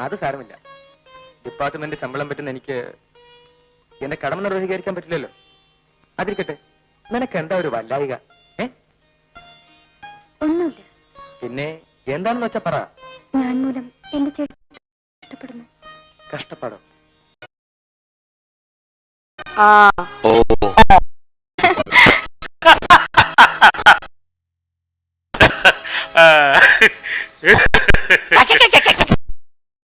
അത് സാരമില്ല. ഡിപ്പാർട്ട്മെന്റ് ശമ്പളം പറ്റുന്ന എനിക്ക് എന്റെ കടമ നിർവഹിക്കാൻ പറ്റില്ലല്ലോ. അതിരിക്കട്ടെ, നിനക്ക് എന്താ ഒരു വല്ലായിക? ഒന്നുമില്ല. പിന്നെ എന്താണെന്ന് വെച്ചാ പറ. ഞാൻ മൂലം എന്റെ ചേട്ടൻ കഷ്ടപ്പെടുന്നു. കഷ്ടപ്പാടോ?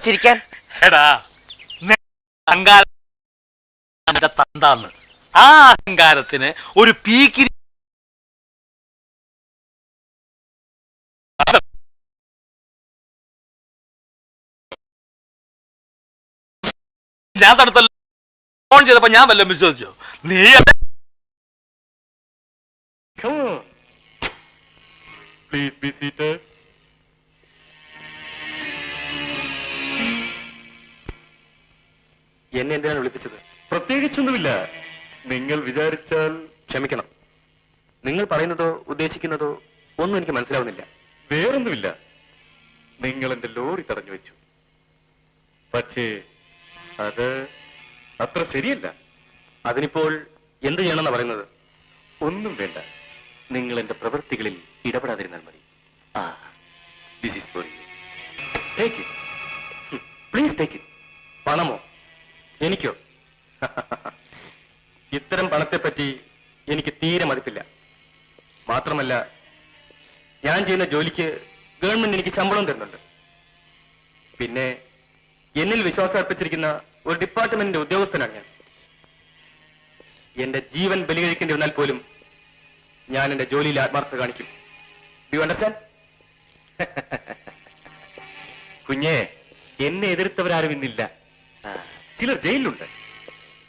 ചിരിക്കാൻ എടാ, അഹങ്കാരത്തിന്റെ തന്താന്ന്. ആ അഹങ്കാരത്തിന് ഒരു പീക്കിരി ഞാൻ തടുത്തല്ലോ. ഫോൺ ചെയ്തപ്പോ ഞാൻ വല്ലതും വിശ്വസിച്ചോ? നീ പ്ലീസ് ബി സീറ്റഡ്. എന്നെ എന്തിനാണ് വിളിപ്പിച്ചത്? പ്രത്യേകിച്ചൊന്നുമില്ല. നിങ്ങൾ വിചാരിച്ചാൽ ക്ഷമിക്കണം. നിങ്ങൾ പറയുന്നതോ ഉദ്ദേശിക്കുന്നതോ ഒന്നും എനിക്ക് മനസ്സിലാവുന്നില്ല. വേറൊന്നുമില്ല. നിങ്ങൾ എന്റെ ലോറി തടഞ്ഞു വെച്ചു. പക്ഷേ അത് അത്ര ശരിയല്ല. അതിനിപ്പോൾ എന്ത് ചെയ്യണമെന്നാ പറയുന്നത്? ഒന്നും വേണ്ട. നിങ്ങൾ എന്റെ പ്രവൃത്തികളിൽ ഇടപെടാതിരുന്നാൽ മതി. This is for you. Take it, please take it. പണമോ? എനിക്കോ? ഇത്തരം പണത്തെപ്പറ്റി എനിക്ക് തീരെ മതിപ്പില്ല. മാത്രമല്ല, ഞാൻ ചെയ്യുന്ന ജോലിക്ക് ഗവൺമെന്റ് എനിക്ക് ശമ്പളം തരുന്നുണ്ട്. പിന്നെ എന്നിൽ വിശ്വാസം അർപ്പിച്ചിരിക്കുന്ന ഒരു ഡിപ്പാർട്ട്മെന്റിന്റെ ഉദ്യോഗസ്ഥനാണ് ഞാൻ. എന്റെ ജീവൻ ബലികഴിക്കേണ്ടി വന്നാൽ പോലും ഞാൻ എന്റെ ജോലിയിൽ ആത്മാർത്ഥത കാണിക്കും. Do you understand? കുഞ്ഞെ, എന്നെ എതിർത്തവരാരും ഇന്നില്ല. ചിലർ ജയിലിലുണ്ട്.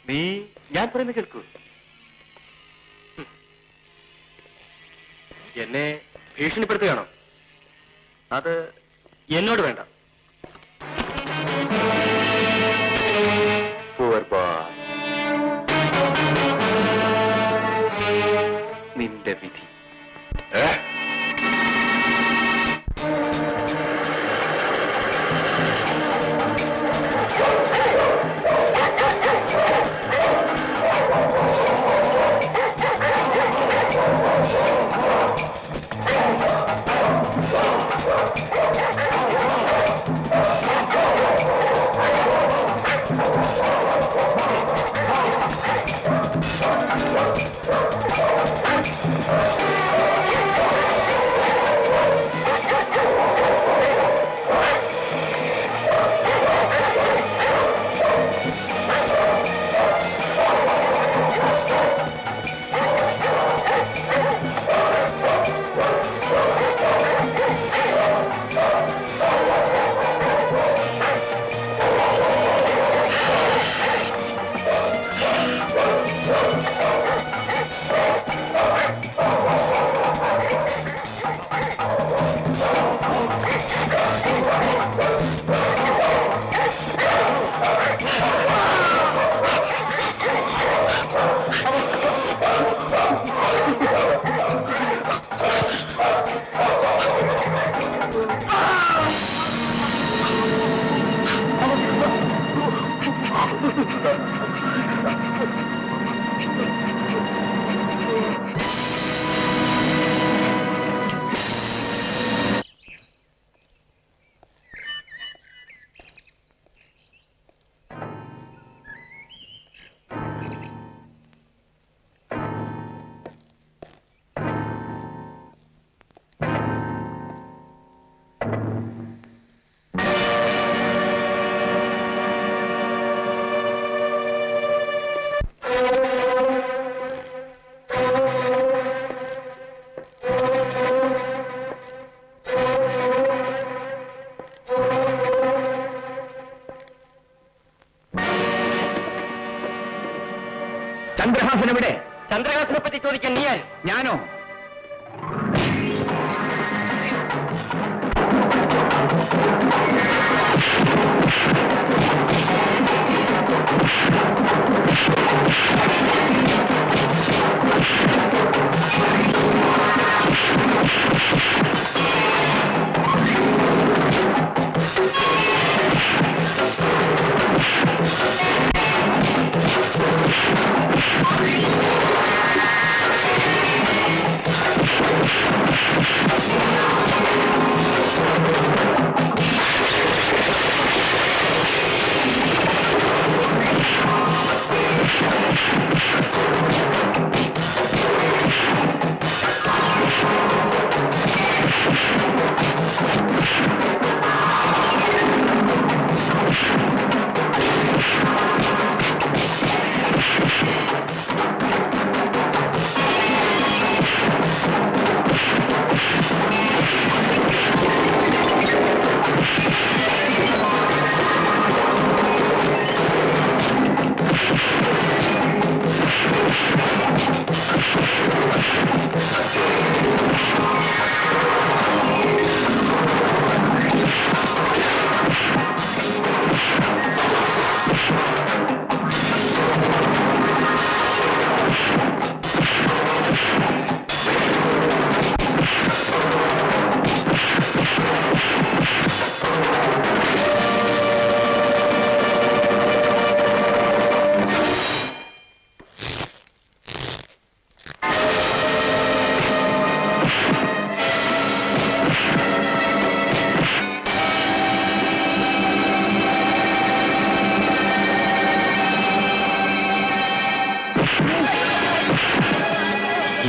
നീ ഞാൻ പറയുന്നത് കേൾക്കൂ. എന്നെ ഭീഷണിപ്പെടുത്തുകയാണോ? അത് എന്നോട് വേണ്ട. Poor boy. നിന്റെ വിധി. ചന്ദ്രഹാസൻ എവിടെ? ചന്ദ്രഹാസനെ പറ്റി ചോദിക്കാൻ നീ ആര്? ഞാനോ?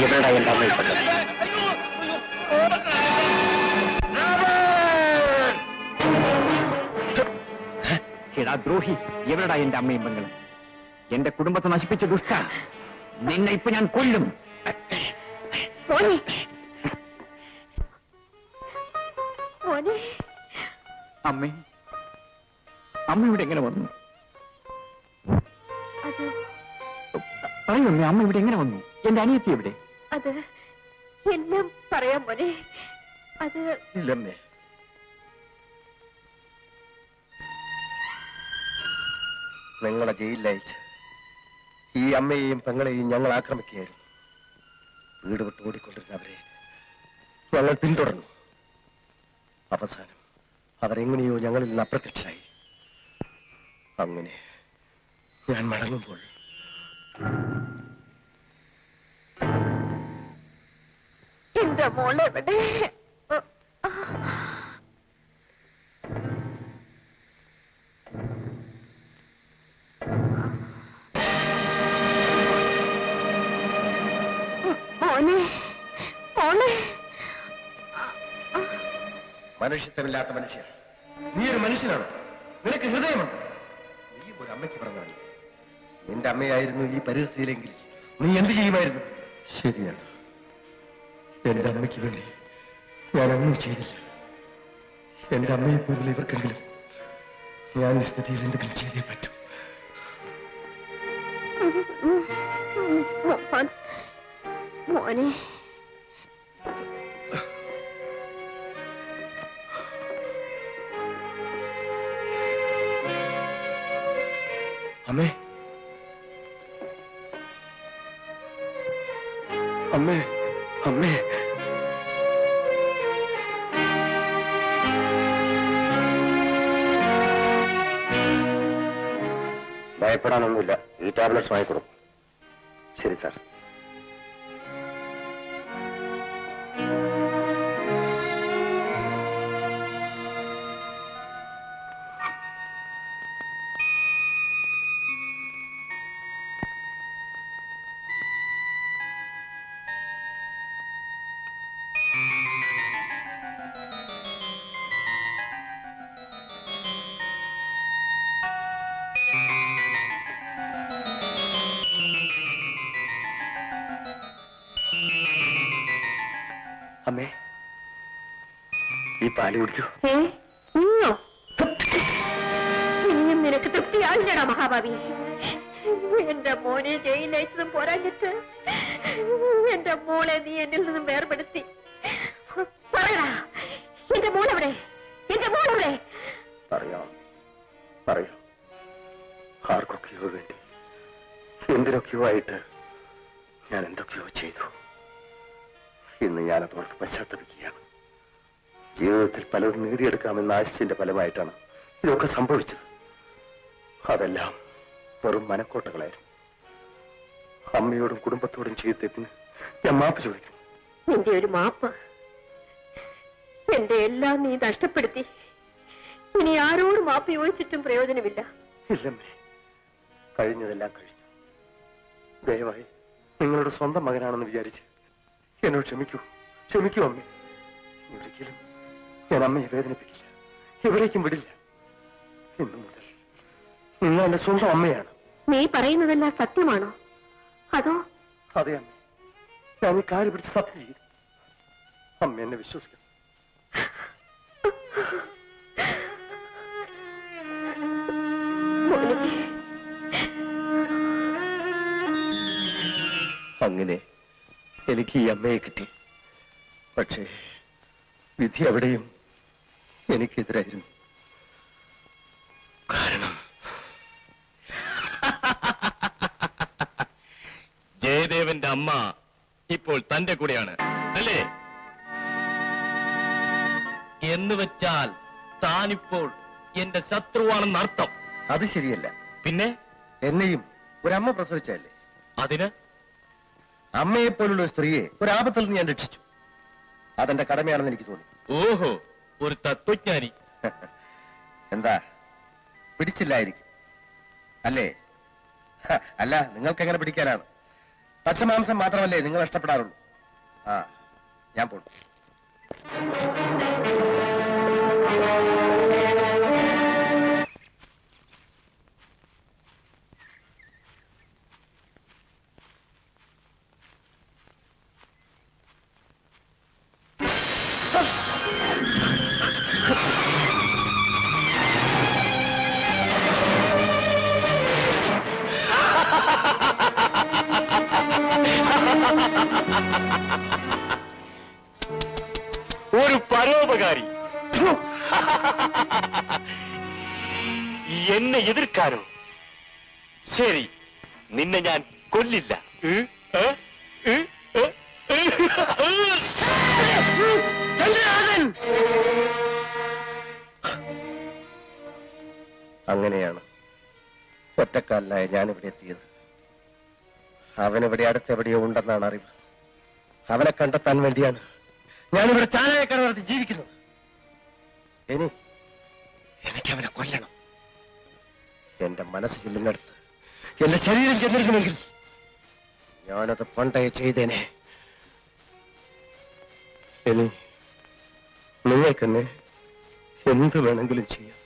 എവിടെടാ എന്റെ അമ്മ ഇപ്പൊ? എടാ ദ്രോഹി, എവിടെടാ എന്റെ അമ്മയും പെങ്ങളും? എന്റെ കുടുംബത്തെ നശിപ്പിച്ച ദുഷ്ട, നിന്നെ ഇപ്പൊ ഞാൻ കൊല്ലും. അമ്മേ, അമ്മ ഇവിടെ എങ്ങനെ വന്നു? പറയൂ, അമ്മ ഇവിടെ എങ്ങനെ വന്നു? എന്റെ അനിയത്തി എവിടെ? അത് എല്ലാം പറയാം മോനെ. അത് ഇല്ലമ്മേ, നിങ്ങളെ ജയിലിലയച്ച് ഈ അമ്മയെയും പെങ്ങളെയും ഞങ്ങൾ ആക്രമിക്കുകയായിരുന്നു. വീട് വിട്ട് ഓടിക്കൊണ്ടിരുന്നവരെ ഞങ്ങൾ പിന്തുടർന്നു. അവസാനം അവരെങ്ങനെയോ ഞങ്ങളിൽ നിന്ന് അപ്രത്യക്ഷരായി. അങ്ങനെ ഞാൻ മടങ്ങുമ്പോൾ എന്റെ മോളെവിടെ? മോനെ, മോനെ. മനുഷ്യത്വമില്ലാത്ത മനുഷ്യൻ, നീ ഒരു മനുഷ്യനാണ്. നിനക്ക് ഹൃദയമുണ്ട്. നീ ഒരു അമ്മയ്ക്ക് പറഞ്ഞാൽ നിന്റെ അമ്മയായിരുന്നു ഈ പരിസ്ഥിതിയിലെങ്കിൽ നീ എന്ത് ചെയ്യുമായിരുന്നു? ശരിയാണ്, എന്റെ അമ്മയ്ക്ക് വേണ്ടി ഞാനൊന്നും ചെയ്തില്ല. എന്റെ അമ്മയെ പോലുള്ള ഇവർക്കെങ്കിലും ഞാൻ ഈ സ്ഥിതിയിൽ എന്തെങ്കിലും ചെയ്തേ പറ്റൂ. മോനെ, അമ്മേ, അമ്മേ, അമ്മേ. ഭയപ്പെടാനൊന്നുമില്ല. ഈ ടാബ്ലറ്റ്സ് വാങ്ങിക്കൊടുക്കും. ശരി സാർ. അമ്മേ, ഈ പാല് കുടിക്കൂ. നീയോ? ഇനിയും നിനക്ക് തൃപ്തിയായില്ലടാ മഹാഭാവി. എന്റെ മോനെ ജയിലയച്ചതും പോരാഞ്ഞിട്ട് എന്റെ മോളെ നീ എന്നിൽ നിന്നും വേർപെടുത്തി. പറയടാ, എന്റെ മോളെവിടെ? എന്റെ മോളെവിടെ? പറയാം, പറയാം. ആർക്കൊക്കെയോ വേണ്ടി, എന്തിനൊക്കെയോ ആയിട്ട് ഞാൻ എന്തൊക്കെയോ ചെയ്തു. ഇന്ന് ഞാനതോർത്ത് പശ്ചാത്തപിക്കുകയാണ്. ജീവിതത്തിൽ പലതും നേടിയെടുക്കാമെന്ന ആശയത്തിന്റെ ഫലമായിട്ടാണ് ഇതൊക്കെ സംഭവിച്ചത്. അതെല്ലാം വെറും മനക്കോട്ടകളായിരുന്നു. അമ്മയോടും കുടുംബത്തോടും ചെയ്ത തെറ്റിന് ഞാൻ മാപ്പ് ചോദിക്കുന്നു. നിന്റെ ഒരു മാപ്പ് എന്റെ എല്ലാം നീ നഷ്ടപ്പെടുത്തി. ഇനി ആരോട് മാപ്പ് ചോദിച്ചിട്ടും പ്രയോജനമില്ല. ഇല്ലമ്മേ, കഴിഞ്ഞതെല്ലാം കഴിഞ്ഞു. ദയവായി നിങ്ങളുടെ സ്വന്തം മകനാണെന്ന് വിചാരിച്ച് എന്നോട് ക്ഷമിക്കൂ, ക്ഷമിക്കൂ അമ്മേ. ഒരിക്കലും ഞാൻ അമ്മയെ വേദനിപ്പിക്കില്ല, എവിടേക്കും വിടില്ല. ഇന്നു മുതൽ നിങ്ങൾ എന്റെ സ്വന്തം അമ്മയാണ്. നീ പറയുന്നതെല്ലാം സത്യമാണോ? അതോ? അതെ അമ്മ, ഞാൻ ഈ കാര്യം പിടിച്ച് സത്യം ചെയ്തു. അമ്മ എന്നെ വിശ്വസിക്കണം. അങ്ങനെ എനിക്ക് ഈ അമ്മയെ കിട്ടി. പക്ഷേ വിധി അവിടെയും എനിക്കെതിരായിരുന്നു. കാരണം ജയദേവന്റെ അമ്മ ഇപ്പോൾ തന്റെ കൂടെയാണ്, അല്ലേ? എന്ന് വെച്ചാൽ താനിപ്പോൾ എന്റെ ശത്രുവാണെന്ന് അർത്ഥം. അത് ശരിയല്ല. പിന്നെ എന്നെയും ഒരമ്മ പ്രസവിച്ചല്ലേ? അതിന് അമ്മയെ പോലുള്ള ഒരു സ്ത്രീയെ ഒരാപത്തിൽ നിന്ന് ഞാൻ രക്ഷിച്ചു. അതെന്റെ കടമയാണെന്ന് എനിക്ക് തോന്നി. ഓഹോ, ഒരു തത്വജ്ഞാനി. എന്താ, പിടിച്ചില്ലായിരിക്കും അല്ലേ? അല്ല, നിങ്ങൾക്ക് എങ്ങനെ പിടിക്കാനാണ്? പച്ചമാംസം മാത്രമല്ലേ നിങ്ങൾ ഇഷ്ടപ്പെടാറുള്ളൂ. ആ, ഞാൻ പോണു. ഒരു പരോപകാരി എന്നെ എതിർക്കാനോ? ശരി, നിന്നെ ഞാൻ കൊല്ലില്ല. അങ്ങനെയാണ് ഒറ്റക്കാലിലായ ഞാനിവിടെ എത്തിയത്. അവനിവിടെ അടുത്തെവിടെയോ ഉണ്ടെന്നാണ് അറിവ്. അവനെ കണ്ടെത്താൻ വേണ്ടിയാണ് ഞാനിവിടെ ചാലയക്കട നടത്തി ജീവിക്കുന്നത്. എനിക്ക് അവനെ കൊല്ലണം. എന്റെ മനസ്സ് ചെല്ലുന്നിടത്ത് എന്റെ ശരീരം ചെന്നിരുന്നുവെങ്കിൽ ഞാനത് പണ്ടേ ചെയ്തേനെ. ഇനി നിങ്ങൾക്കെന്നെ എന്ത് വേണമെങ്കിലും ചെയ്യാം.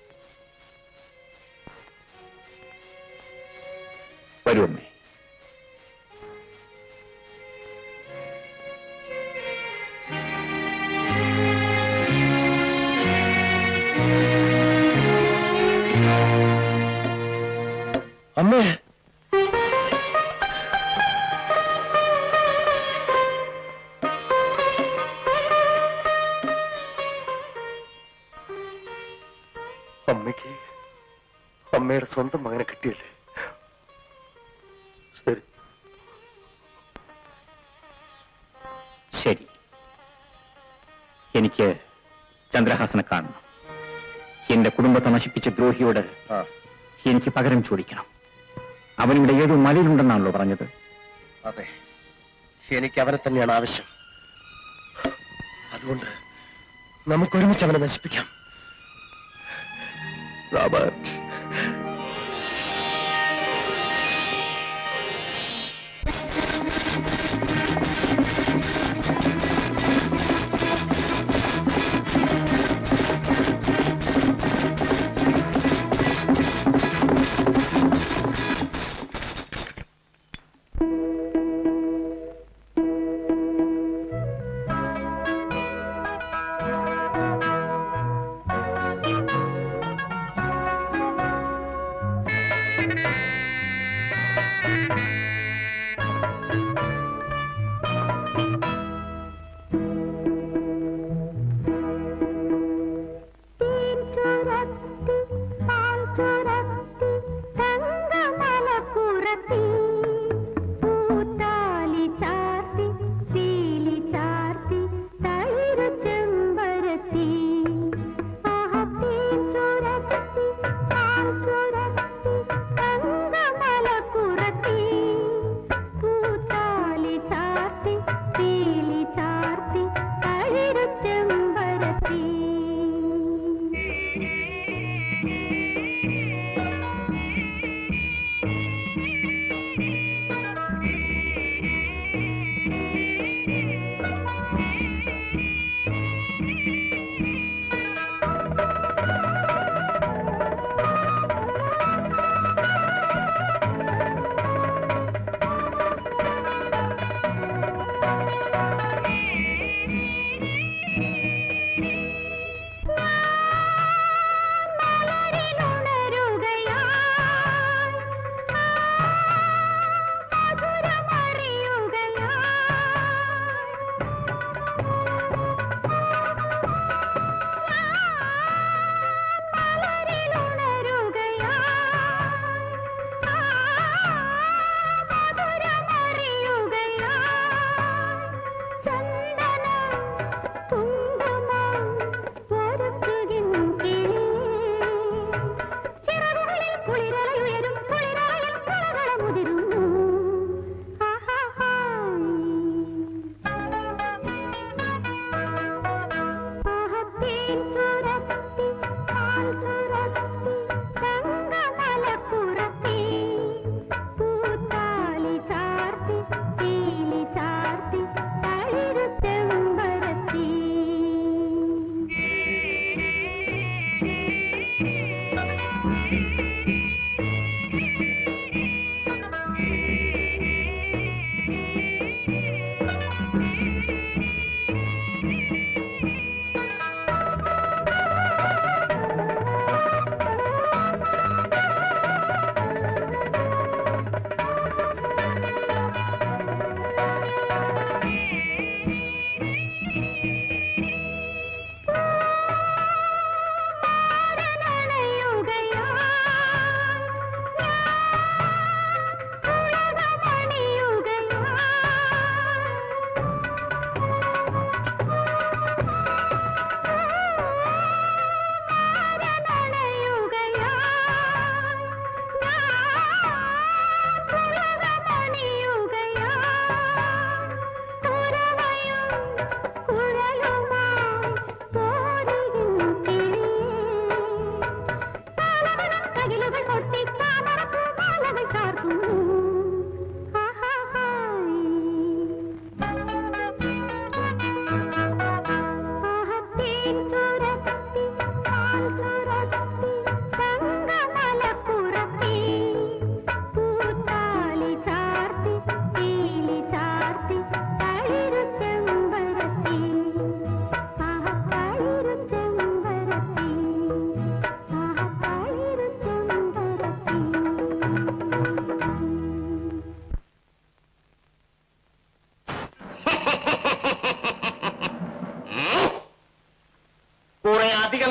വരുമേ. അമ്മേ, അമ്മയ്ക്ക് അമ്മയുടെ സ്വന്തം മകനെ കിട്ടിയല്ലേ? ശരി ശരി, എനിക്ക് ചന്ദ്രഹാസനെ കാണണം. എന്റെ കുടുംബത്തെ നശിപ്പിച്ച ദ്രോഹിയോട് എനിക്ക് പകരം ചോദിക്കണം. അവനിവിടെ ഏതോ മലയിലുണ്ടെന്നാണല്ലോ പറഞ്ഞത്? അതെ, എനിക്ക് അവനെ തന്നെയാണ് ആവശ്യം. അതുകൊണ്ട് നമുക്കൊരുമിച്ച് അവനെ നശിപ്പിക്കാം. റോബർട്ട്,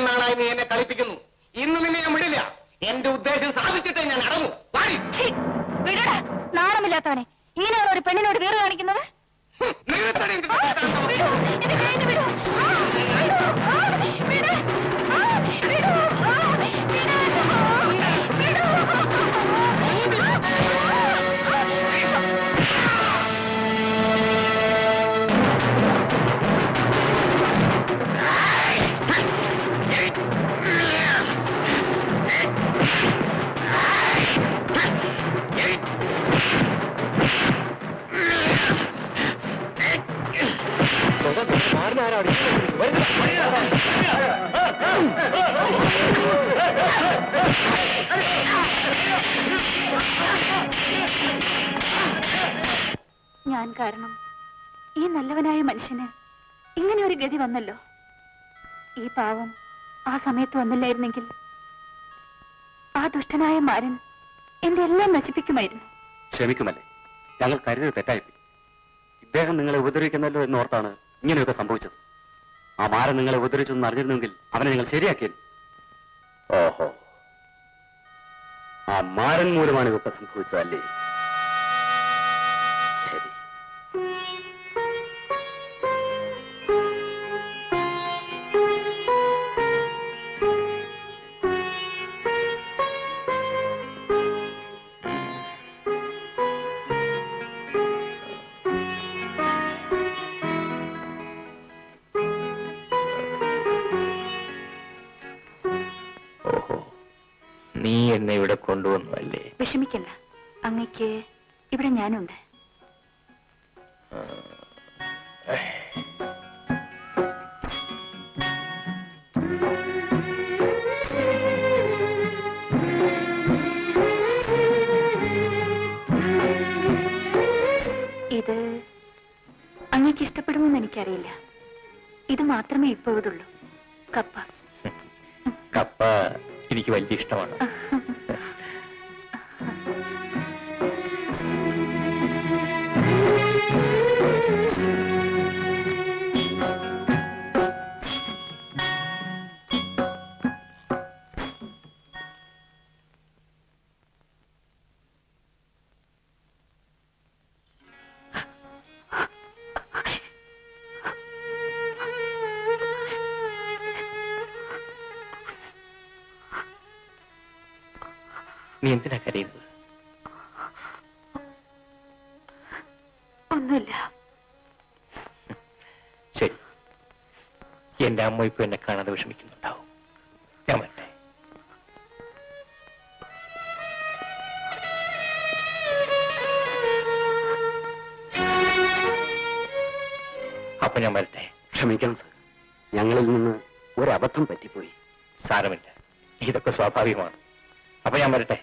നാളായി നീ എന്നെ കളിപ്പിക്കുന്നു. ഇന്ന് നിന്നെ ഞാൻ വിടില്ല. എന്റെ ഉദ്ദേശം സാധിച്ചിട്ടേ ഞാൻ അടങ്ങൂ. നാണമില്ലാത്തവനെ, ഇങ്ങനെയാണ് ഒരു പെണ്ണിനോട് വീറ് കാണിക്കുന്നത്? ഞാൻ കാരണം ഈ നല്ലവനായ മനുഷ്യന് ഇങ്ങനെ ഒരു ഗതി വന്നല്ലോ. ഈ പാവം ആ സമയത്ത് വന്നില്ലായിരുന്നെങ്കിൽ ആ ദുഷ്ടനായ മാരൻ എന്റെ എല്ലാം നശിപ്പിക്കുമായിരുന്നു. ക്ഷമിക്കുമല്ലേ, ഞങ്ങൾ കരുതി തെറ്റായിപ്പോയി. ഇദ്ദേഹം നിങ്ങളെ ഉപദ്രവിക്കുന്നല്ലോ എന്നോർത്താണ് ഇങ്ങനെയൊക്കെ സംഭവിച്ചത്. ആ മാരൻ നിങ്ങളെ ഉപദ്രവിച്ചെന്ന് അറിഞ്ഞിരുന്നെങ്കിൽ അവനെ നിങ്ങൾ ശരിയാക്കിയത്. ഓഹോ, ആ മാരൻ മൂലമാണ് ഇതൊക്കെ സംഭവിച്ചതല്ലേ? ശരി. നീ എന്നെ ഇവിടെ കൊണ്ടുവന്നു അല്ലേ? വിഷമിക്കണ്ട, അങ്ങക്ക് ഇവിടെ ഞാനുണ്ട്. ഇത് അങ്ങക്ക് ഇഷ്ടപ്പെടുമെന്ന് എനിക്കറിയില്ല. ഇത് മാത്രമേ ഇപ്പൊ ഇവിടെ ഉള്ളൂ. കപ്പ. കപ്പ എനിക്ക് വലിയ ഇഷ്ടമാണ്. നീ എന്തിനാ കരയുന്നത്? ഒന്നുമില്ല. ശരി, എന്റെ അമ്മ ഇപ്പൊ എന്നെ കാണാതെ വിഷമിക്കുന്നുണ്ടാവും. ഞാൻ വരട്ടെ. അപ്പൊ ഞാൻ വരട്ടെ. ക്ഷമിക്കണം സർ, ഞങ്ങളിൽ നിന്ന് ഒരബദ്ധം പറ്റിപ്പോയി. സാരമില്ല, ഇതൊക്കെ സ്വാഭാവികമാണ്. അപ്പൊ ഞാൻ വരട്ടെ.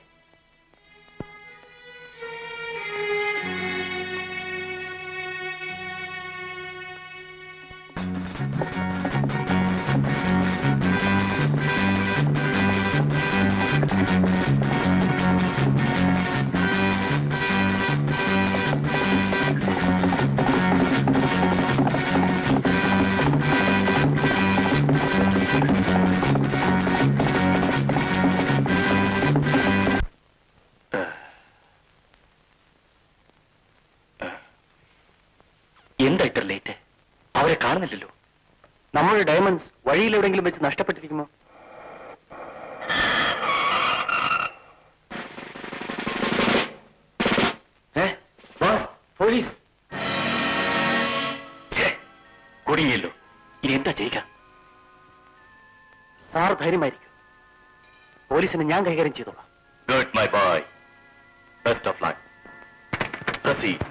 എന്താ ഇത്ര ലേറ്റ്? അവരെ കാണുന്നില്ലല്ലോ. നമ്മുടെ ഡയമണ്ട്സ് വഴിയിൽ എവിടെയെങ്കിലും വെച്ച് നഷ്ടപ്പെട്ടിരിക്കുമോ? പോലീസ് കുടുങ്ങിയല്ലോ. ഇനി എന്താ ചെയ്യുക? സാർ ധൈര്യമായിരിക്കും, പോലീസിനെ ഞാൻ കൈകാര്യം ചെയ്തോളാം. Good, my boy. Best of luck. Proceed.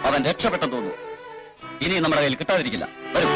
അവൻ രക്ഷപ്പെട്ടെന്ന് തോന്നുന്നു. ഇനി നമ്മുടെ കയ്യിൽ കിട്ടാതിരിക്കില്ല. വരൂ.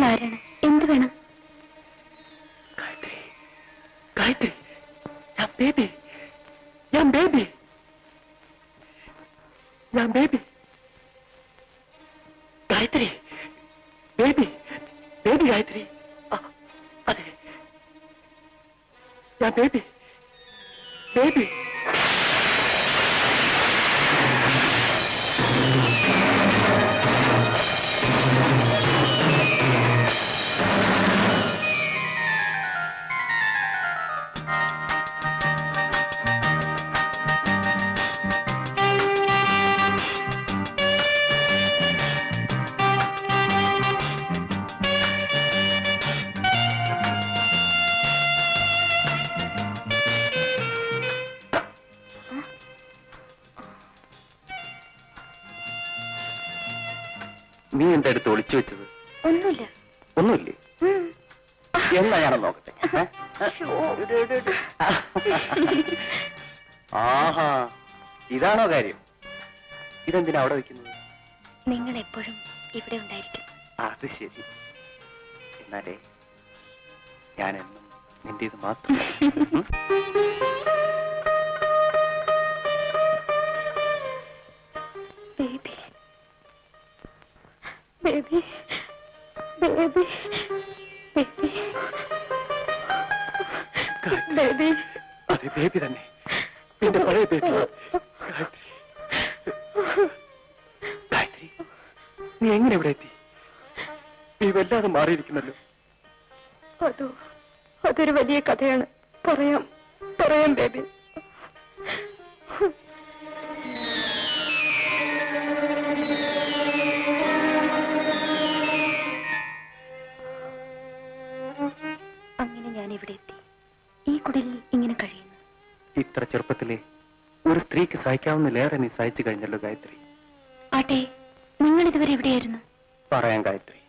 ആരാണ്? എന്ത് വേണം? ഗായത്രി, ഞാൻ ബേബി, ഞാൻ ബേബി, ഞാൻ Baby. Gayathri, Baby, Baby Gayathri. അതെ, ഞാൻ ബേബി, ബേബി. നീ എന്റെ അടുത്ത് ഒളിച്ചു വെച്ചത്? ഒന്നുമില്ല. ഒന്നുമില്ലേ? എന്നാ ഞാനൊന്ന് നോക്കട്ടെ. ആഹാ, ഇതാണോ കാര്യം? ഇതെന്തിനാ അവിടെ വെക്കുന്നത്? നിങ്ങൾ എപ്പോഴും ഇവിടെ ഉണ്ടായിരിക്കും. അത് ശരി. എന്നാലേ ഞാൻ എന്നും നിന്റേത് മാത്രം. Baby baby baby baby baby. അതെ, ബേബി തന്നെ, എന്റെ പഴയ ബേബി. ഗായത്രി, ഗായത്രി, നീ എങ്ങനെ ഇവിടെ എത്തി? നീ വല്ലാതെ മാറിയിരിക്കുന്നല്ലോ. അതൊരു വലിയ കഥയാണ്. പറയാം ബേബി. അങ്ങനെ ഞാൻ ഇവിടെ എത്തി. ഈ കുടിലിൽ ഇങ്ങനെ കഴിയുന്നു. ഇത്ര ചെറുപ്പത്തിലെ ഒരു സ്ത്രീക്ക് സഹിക്കാവുന്നതിലേറെ നീ സഹിച്ചു കഴിഞ്ഞല്ലോ ഗായത്രി. ആട്ടെ, നിങ്ങൾ ഇതുവരെ എവിടെയായിരുന്നു? പറയാം ഗായത്രി.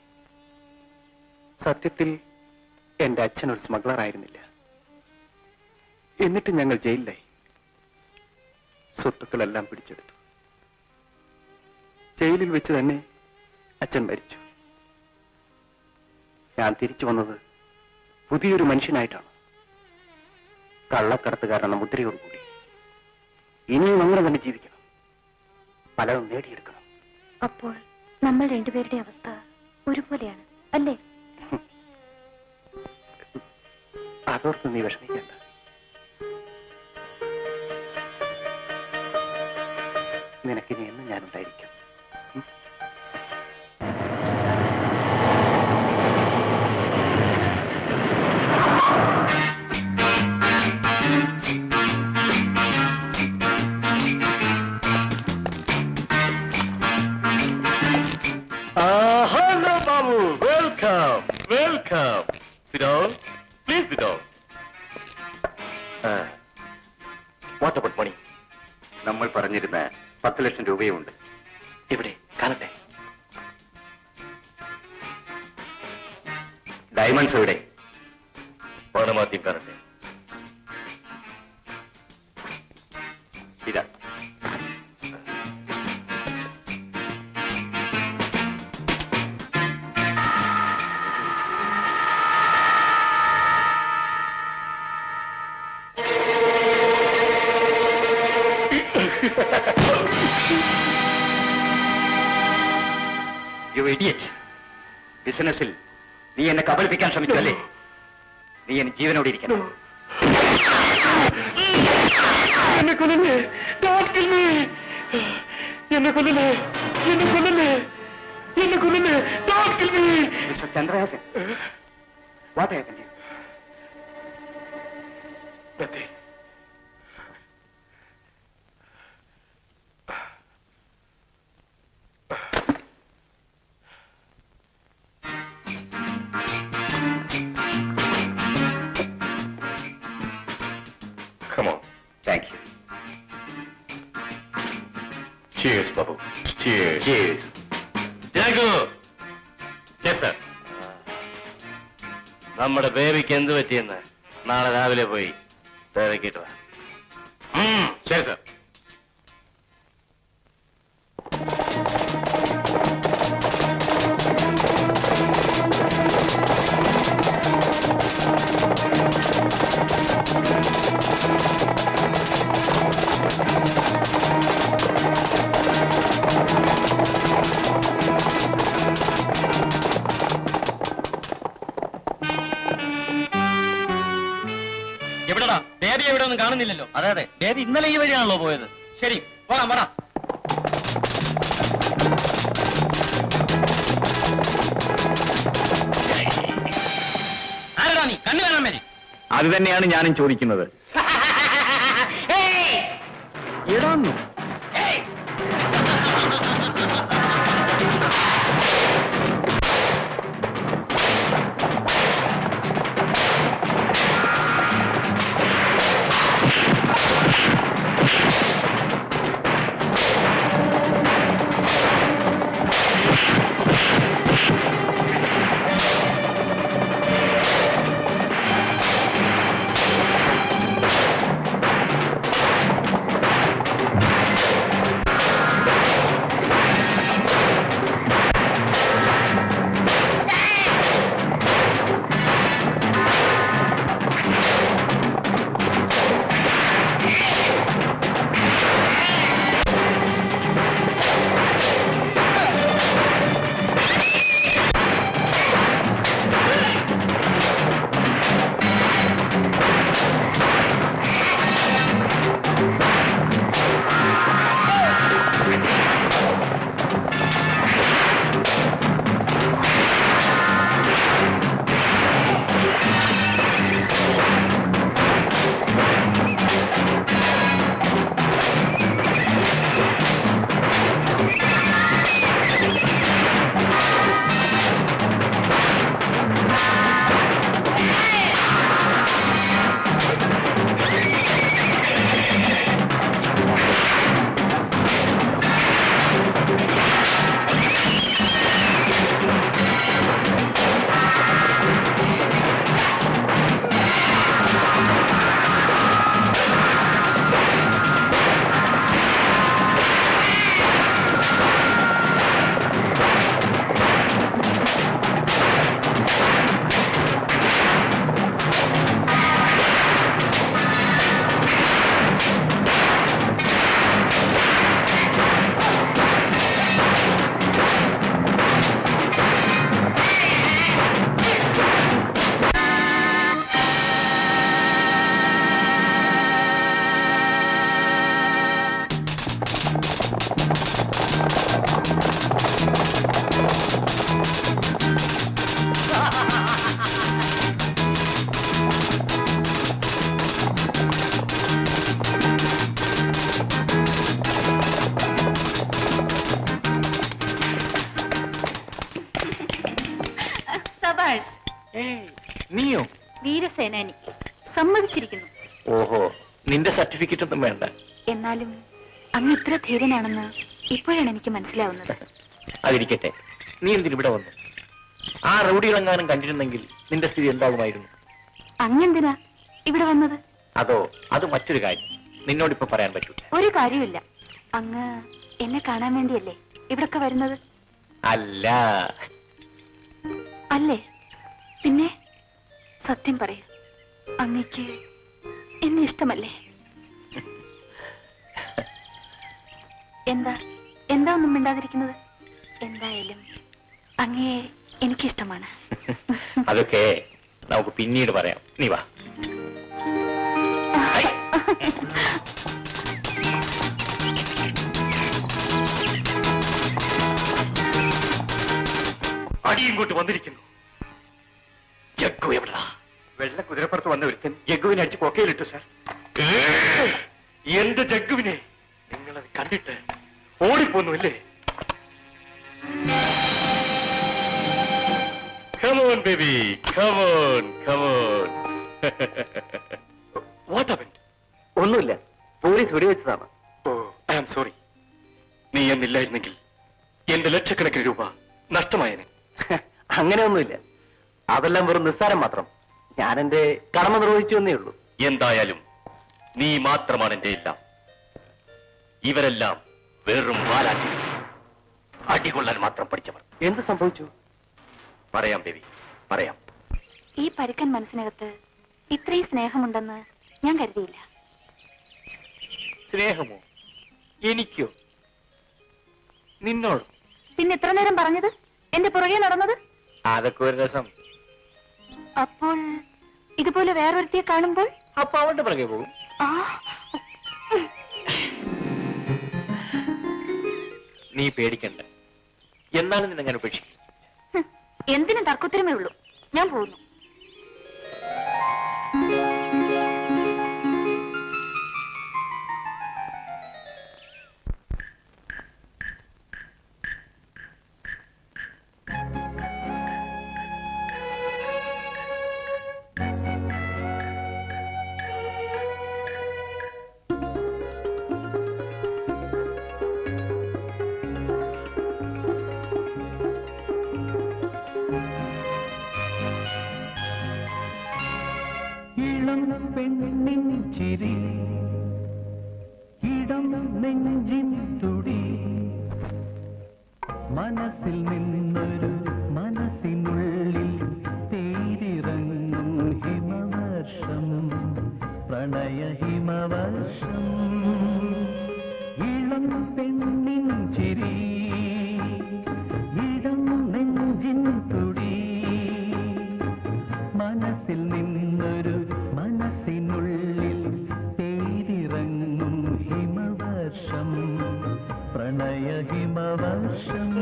സത്യത്തിൽ എന്റെ അച്ഛൻ ഒരു സ്മഗ്ലർ ആയിരുന്നില്ല. എന്നിട്ട് ഞങ്ങൾ ജയിലിലായി. സ്വത്തുക്കളെല്ലാം പിടിച്ചെടുത്തു. ജയിലിൽ വെച്ച് തന്നെ അച്ഛൻ മരിച്ചു. ഞാൻ തിരിച്ചു വന്നത് പുതിയൊരു മനുഷ്യനായിട്ടാണ്. കള്ളക്കടത്തുകാരെന്ന മുദ്രയോടുകൂടി. ഇനിയും അങ്ങനെ തന്നെ ജീവിക്കണം, പലതും നേടിയെടുക്കണം. അപ്പോൾ നമ്മൾ രണ്ടുപേരുടെ അവസ്ഥ ഒരുപോലെയാണ് അല്ലേ? അതോർത്ത് നീ വിഷമിക്കണ്ട. നിനക്കിനി എന്നും ഞാനുണ്ടായിരിക്കാം. Hello, Babu. Welcome. Sit down. Please sit down. What about money? നമ്മൾ പറഞ്ഞിരുന്ന 10 ലക്ഷം രൂപയുണ്ട്. ഇവിടെ കാണട്ടെ. ഡയമണ്ട്സ് എവിടെ? പണമാദ്യം കാണട്ടെ. ഇതാ. You idiot. ബിസിനസ്സിൽ നീ എന്നെ കബളിപ്പിക്കാൻ ശ്രമിച്ചു അല്ലേ? നീ എന്നെ ജീവനോടെ ഇരിക്കണം. എന്നെ കൊല്ലല്ലേ, എന്നെ കൊല്ലല്ലേ, mister Chandrahasan, what happened? Come on. Thank you. Cheers, Babu. Cheers. Cheers. Jago. Yes, sir. നമ്മുടെ ബേബിക്ക് എന്ത് പറ്റിയെന്ന് നാളെ രാവിലെ പോയി തിരക്കിട്ട് വാ. ശരി സർ. എവിടെടാ ബേബി? എവിടെ ഒന്നും കാണുന്നില്ലല്ലോ. അതെ, ബേബി ഇന്നലെ ഈ വഴിയാണല്ലോ പോയത്. ശരി, പോടാം. ആരടാ നീ? കണ്ണു കാണാൻ വരെ. അത് തന്നെയാണ് ഞാനും ചോദിക്കുന്നത്. എടാന്നു ശബാഷ്. നീയോ? വീരസേനാനി. സമ്മതിച്ചിരിക്കുന്നു. ഓഹോ, നിന്റെ സർട്ടിഫിക്കറ്റ് ഒന്നും വേണ്ട. എന്നാലും അങ്ങ് ഇത്ര ധീരനാണെന്ന് ഇപ്പോഴാണ് എനിക്ക് മനസ്സിലാവുന്നത്. അതിരിക്കട്ടെ, നീ എന്തിനിവിടെ വന്നു? ആ റൗഡികളെങ്ങാനും കണ്ടിരുന്നെങ്കിൽ നിന്റെ സ്ഥിതി എന്താകുമായിരുന്നു? അങ്ങെന്തിനാ ഇവിടെ വന്നത്? അതോ, അത് മറ്റൊരു കാര്യം. നിന്നോടിപ്പോ പറയാൻ പറ്റൂല. ഒരു കാര്യമില്ല. അങ്ങ് എന്നെ കാണാൻ വേണ്ടിയല്ലേ ഇവിടൊക്കെ വരുന്നത്? അല്ല. അല്ലേ? പിന്നെ സത്യം പറയൂ, അങ്ങക്ക് എന്നെ ഇഷ്ടമല്ലേ? എന്താ എന്താ ഒന്നും മിണ്ടാതിരിക്കുന്നത്? എന്തായാലും അങ്ങയെ എനിക്കിഷ്ടമാണ്. അതൊക്കെ നമുക്ക് പിന്നീട് പറയാം. നീ വാ. അടി ഇങ്ങോട്ട് വന്നിരിക്കുന്നു. ജഗ്ഗു എവിടാ? വെള്ള കുതിരപ്പുറത്ത് വന്ന ഒരുത്തൻ ജഗ്ഗുവിനെ അടിച്ച് കൊക്കയിലിട്ടു സാർ. എന്റെ ജഗ്ഗുവിനെ നിങ്ങളത് കണ്ടിട്ട് ഓടിപ്പോന്നു അല്ലേ? Come on, baby. Come on, come on. What happened? ഒന്നുമില്ല, police വെടിവെച്ചതാണ്. Oh, I am sorry. നീ എന്നില്ലായിരുന്നെങ്കിൽ എന്റെ ലക്ഷക്കണക്കിന് രൂപ നഷ്ടമായേനെ. അങ്ങനെയൊന്നുമില്ല, അതെല്ലാം വെറും നിസ്സാരം മാത്രം. ഞാൻ എന്റെ കടമ നിർവഹിച്ചു എന്നേ ഉള്ളൂ. എന്തായാലും നീ മാത്രമാണ് എന്റെ എല്ലാം. ഇവരെല്ലാം വെറും വാലാട്ടി, അടികൊള്ളാൻ മാത്രം പഠിച്ചവർ. എന്ത് സംഭവിച്ചു? പറയാം ദേവി, പറയാം. ഈ പരുക്കൻ മനസ്സിനകത്ത് ഇത്രയും സ്നേഹമുണ്ടെന്ന് ഞാൻ കരുതിയില്ല. സ്നേഹമോ? എനിക്കോ? നിന്നോട്? പിന്നെ ഇത്ര നേരം പറഞ്ഞത്, എന്റെ പുറകെ നടന്നത്? അതൊക്കെ ഒരു രസം. അപ്പോൾ ഇതുപോലെ വേറൊരുത്തിയെ കാണുമ്പോൾ അപ്പൊ അവന്റെ പുറകെ പോകും. ആ, നീ പേടിക്കണ്ട. എന്നാലും നിന്നെ ഞാൻ ഉപേക്ഷിക്കും. എന്തിനും തർക്കത്തിലുമേ ഉള്ളൂ. ഞാൻ പോകുന്നു. ഇളം പെണ്ണിൻ ചിരി, ഇടം നെഞ്ചിൻ തുടി, മനസ്സിൽ നിന്നൊരു മനസ്സിനുള്ളിൽ തേരിറങ്ങും ഹിമവർഷം, പ്രണയ ഹിമവർഷം. ഇളം പെണ്ണിൻ ചിരി, ഇടം നെഞ്ചിൻ തുടി, മനസ്സിൽ നിന്നൊരു മനസ്സിനുള്ളിൽ തേരിറങ്ങും ഹിമവർഷം, പ്രണയ ഹിമവർഷം.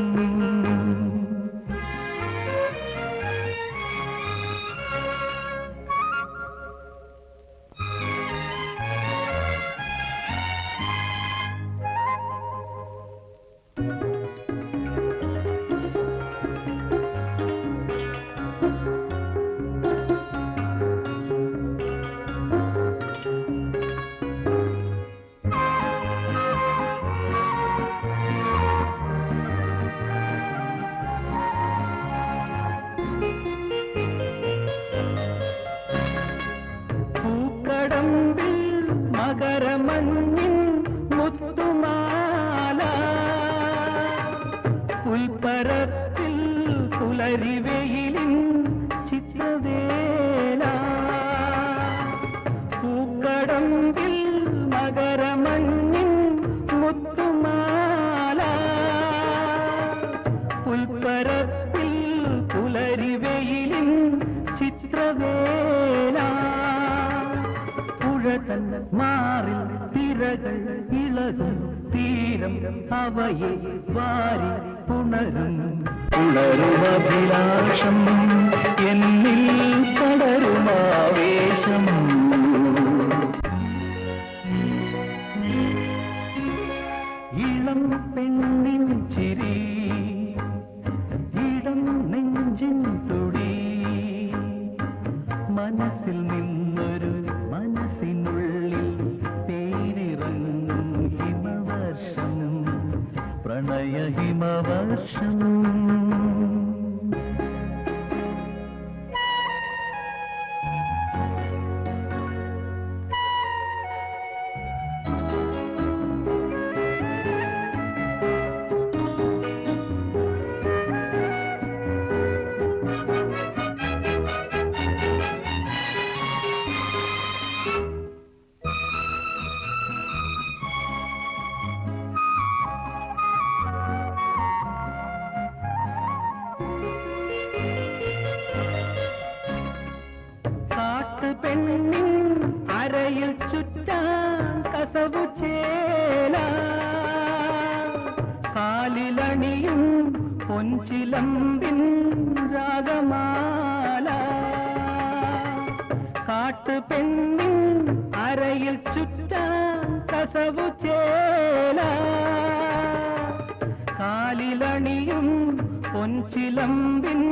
മകരമഞ്ഞിൻ മുത്തുമാല, പുൽപ്പരത്തിൽ പുലരിവെയിലിൻ ചിത്രവേല, പൂക്കടമ്പിൽ മകരമഞ്ഞിൻ മുത്തുമാല, പുൽപ്പരത്തിൽ പുലരിവെയിലിൻ ചിത്രവേല, മാറിൽ തിരകൾ ഇളകും തീരം അവയെ വാരി പുണരും, പുണരുമഭിലാഷം എന്നിൽ പടരുമാവേശം. ഇളം പെണ്ണിൻ ചിരി, ഇടം നെഞ്ചിൻ തുടി, വർഷം പെണ്ണിൻ അരയിൽ ചുറ്റാൻ കസവു ചേല കാലിലണിയും പൊൻചിലമ്പിൻ രാഗമാല കാട്ടുപെണ്ണിൻ അരയിൽ ചുറ്റാൻ കസവു ചേല കാലിലണിയും പൊൻചിലമ്പിൻ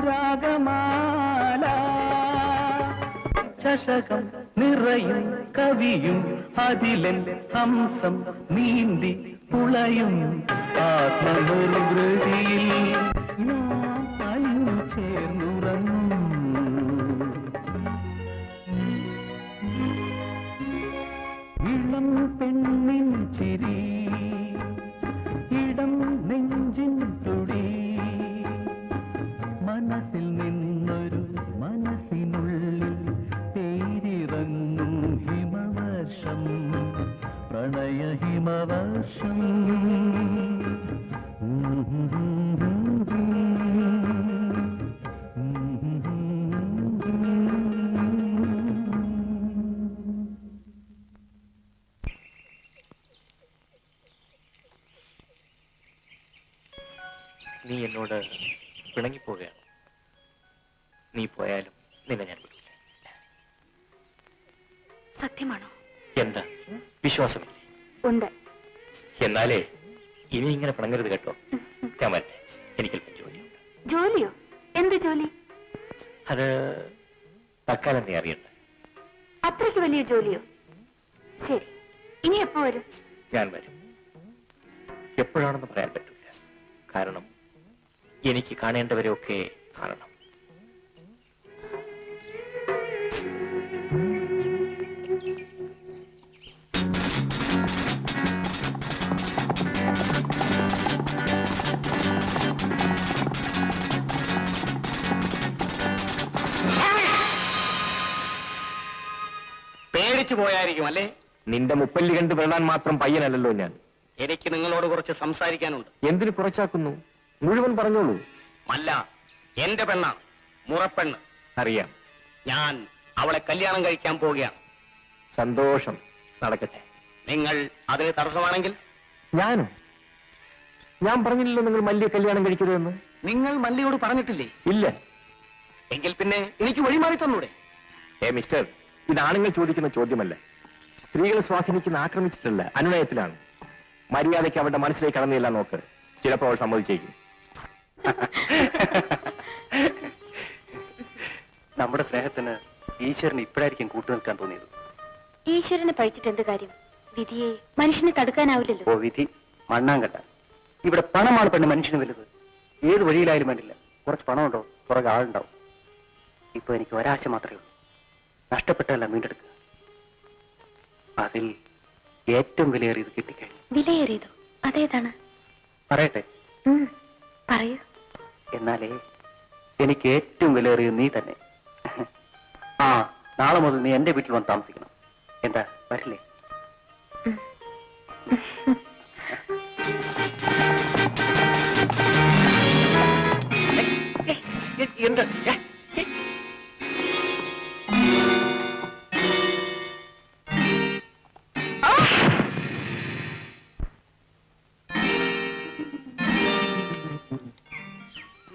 രാഗമാല ചഷകം നിറയും കവിയും അതിലൻ ഹംസം നീന്തി പുളയും ആത്മനിർവൃതിയിൽ നാം അലിഞ്ഞു ചേർന്നുറങ്ങും ഇളം പെണ്ണിൻ ചിരി ഇടം നെഞ്ചിൻ തുടി മനസ്സിൽ നിന്നൊരു മനസ്സിനുള്ളിൽ പേരിറങ്ങും ഹിമവർഷം പ്രണയ ഹിമവർഷം നീ എന്നോട് പിണങ്ങിപ്പോവുകയാണ്. നീ പോയാലും നിന്നെ ഞാൻ വിളിക്കില്ല. സത്യമാണോ? എന്താ വിശ്വാസമില്ലേ? ഉണ്ട്. എന്നാലേ ഇനി ഇങ്ങനെ പിണങ്ങരുത് കേട്ടോ. ഞാൻ വരട്ടെ, എനിക്കല്പം ജോലിയുണ്ട്. ജോലിയോ? എന്ത് ജോലി? അത് തൽക്കാലം നീ അറിയണ്ട. അത്രയ്ക്ക് വലിയ ജോലിയോ? ശരി, ഇനി എപ്പോ വരും? ഞാൻ വരും. എപ്പോഴാണെന്ന് പറയാൻ പറ്റില്ല. കാരണം എനിക്ക് കാണേണ്ടവരെയൊക്കെ കാണണം. പേടിച്ചു പോയായിരിക്കും അല്ലേ? നിന്റെ മുപ്പല്ലി കണ്ട് വെള്ളാൻ മാത്രം പയ്യനല്ലല്ലോ ഞാൻ. എനിക്ക് നിങ്ങളോട് കുറച്ച് സംസാരിക്കാനുണ്ട്. എന്തിനു കുറച്ചാക്കുന്നു? മുഴുവൻ പറഞ്ഞോളൂ. മല്ല എന്റെ പെണ്ണാണ്, മുറപ്പെണ്ണ്. അറിയാം. ഞാൻ അവളെ കല്യാണം കഴിക്കാൻ പോവുകയാണ്. സന്തോഷം, നടക്കട്ടെ. നിങ്ങൾ അതിന് തടസ്സമാണെങ്കിൽ? ഞാനും ഞാൻ പറഞ്ഞില്ലല്ലോ നിങ്ങൾ മല്ലിയെ കല്യാണം കഴിക്കരുതെന്ന്. നിങ്ങൾ മല്ലിയോട് പറഞ്ഞിട്ടില്ലേ? ഇല്ല. എങ്കിൽ പിന്നെ എനിക്ക് വഴിമാറി തന്നൂടെ? മിസ്റ്റർ, ഇത് ആണുങ്ങൾ ചോദിക്കുന്ന ചോദ്യമല്ല. സ്ത്രീകളെ സ്വാധീനിക്കുന്ന ആക്രമിച്ചിട്ടല്ല, അനുനയത്തിലാണ്. മര്യാദയ്ക്ക് അവരുടെ മനസ്സിലേക്ക് കടന്നില്ല നോക്ക്. ചിലപ്പോൾ അവൾ സമ്മതിച്ചേക്കും. നമ്മുടെ സ്നേഹത്തിന് ഈശ്വരന് ഇപ്പോഴായിരിക്കും കൂട്ടുനിൽക്കാൻ തോന്നിയത്. ഈശ്വരനെ പഴിച്ചിട്ട് എന്ത് കാര്യം? വിധിയെ മനുഷ്യനെ തടുക്കാനാവില്ലല്ലോ. ഓ വിധി മണ്ണാങ്കട്ട. ഇവിടെ പണമാണ് പെണ്ണ് മനുഷ്യന് വലുത്. ഏത് വഴിയിലായാലും വേണ്ടില്ല, കുറച്ച് പണമുണ്ടോ പുറകെ ആളുണ്ടാവും. ഇപ്പൊ എനിക്ക് ഒരാശ മാത്രമേ ഉള്ളൂ, നഷ്ടപ്പെട്ടല്ല വീണ്ടെടുക്കുക. അതിൽ ഏറ്റവും വിലയേറിയത് കിട്ടിക്കഴിഞ്ഞു. വിലയേറിയതോ? അതേതാണ്? പറയട്ടെ? പറയൂ. എന്നാലേ എനിക്ക് ഏറ്റവും വിലയേറിയത് നീ തന്നെ. ആ, നാളെ മുതൽ നീ എന്റെ വീട്ടിൽ വന്ന് താമസിക്കണം. എന്താ, വരില്ലേ? എന്ത്?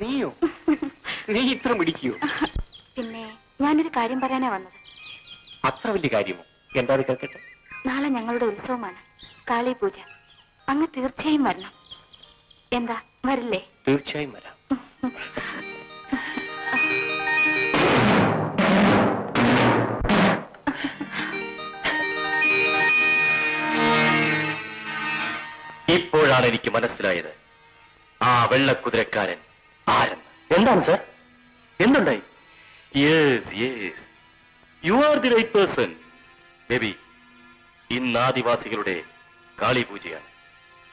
നീയോ? നീ ഇത്ര മിടിക്കോ? പിന്നെ ഞാനൊരു കാര്യം പറയാനാ വന്നത്. അത്ര വലിയ കാര്യമോ? എന്താ അത് കേൾക്കട്ടെ. നാളെ ഞങ്ങളുടെ ഉത്സവമാണ്, കാളി പൂജ. അങ്ങ് തീർച്ചയായും വരണം. എന്താ, വരില്ലേ? തീർച്ചയായും വരാം. ഇപ്പോഴാണ് എനിക്ക് മനസ്സിലായത് ആ വെള്ളക്കുതിരക്കാരൻ ആരെന്ന്. എന്താണ് സർ? എന്തുണ്ടായി? Yes yes, you are the right person. Baby, ഇന്ന് ആദിവാസികളുടെ കാളി പൂജയാണ്.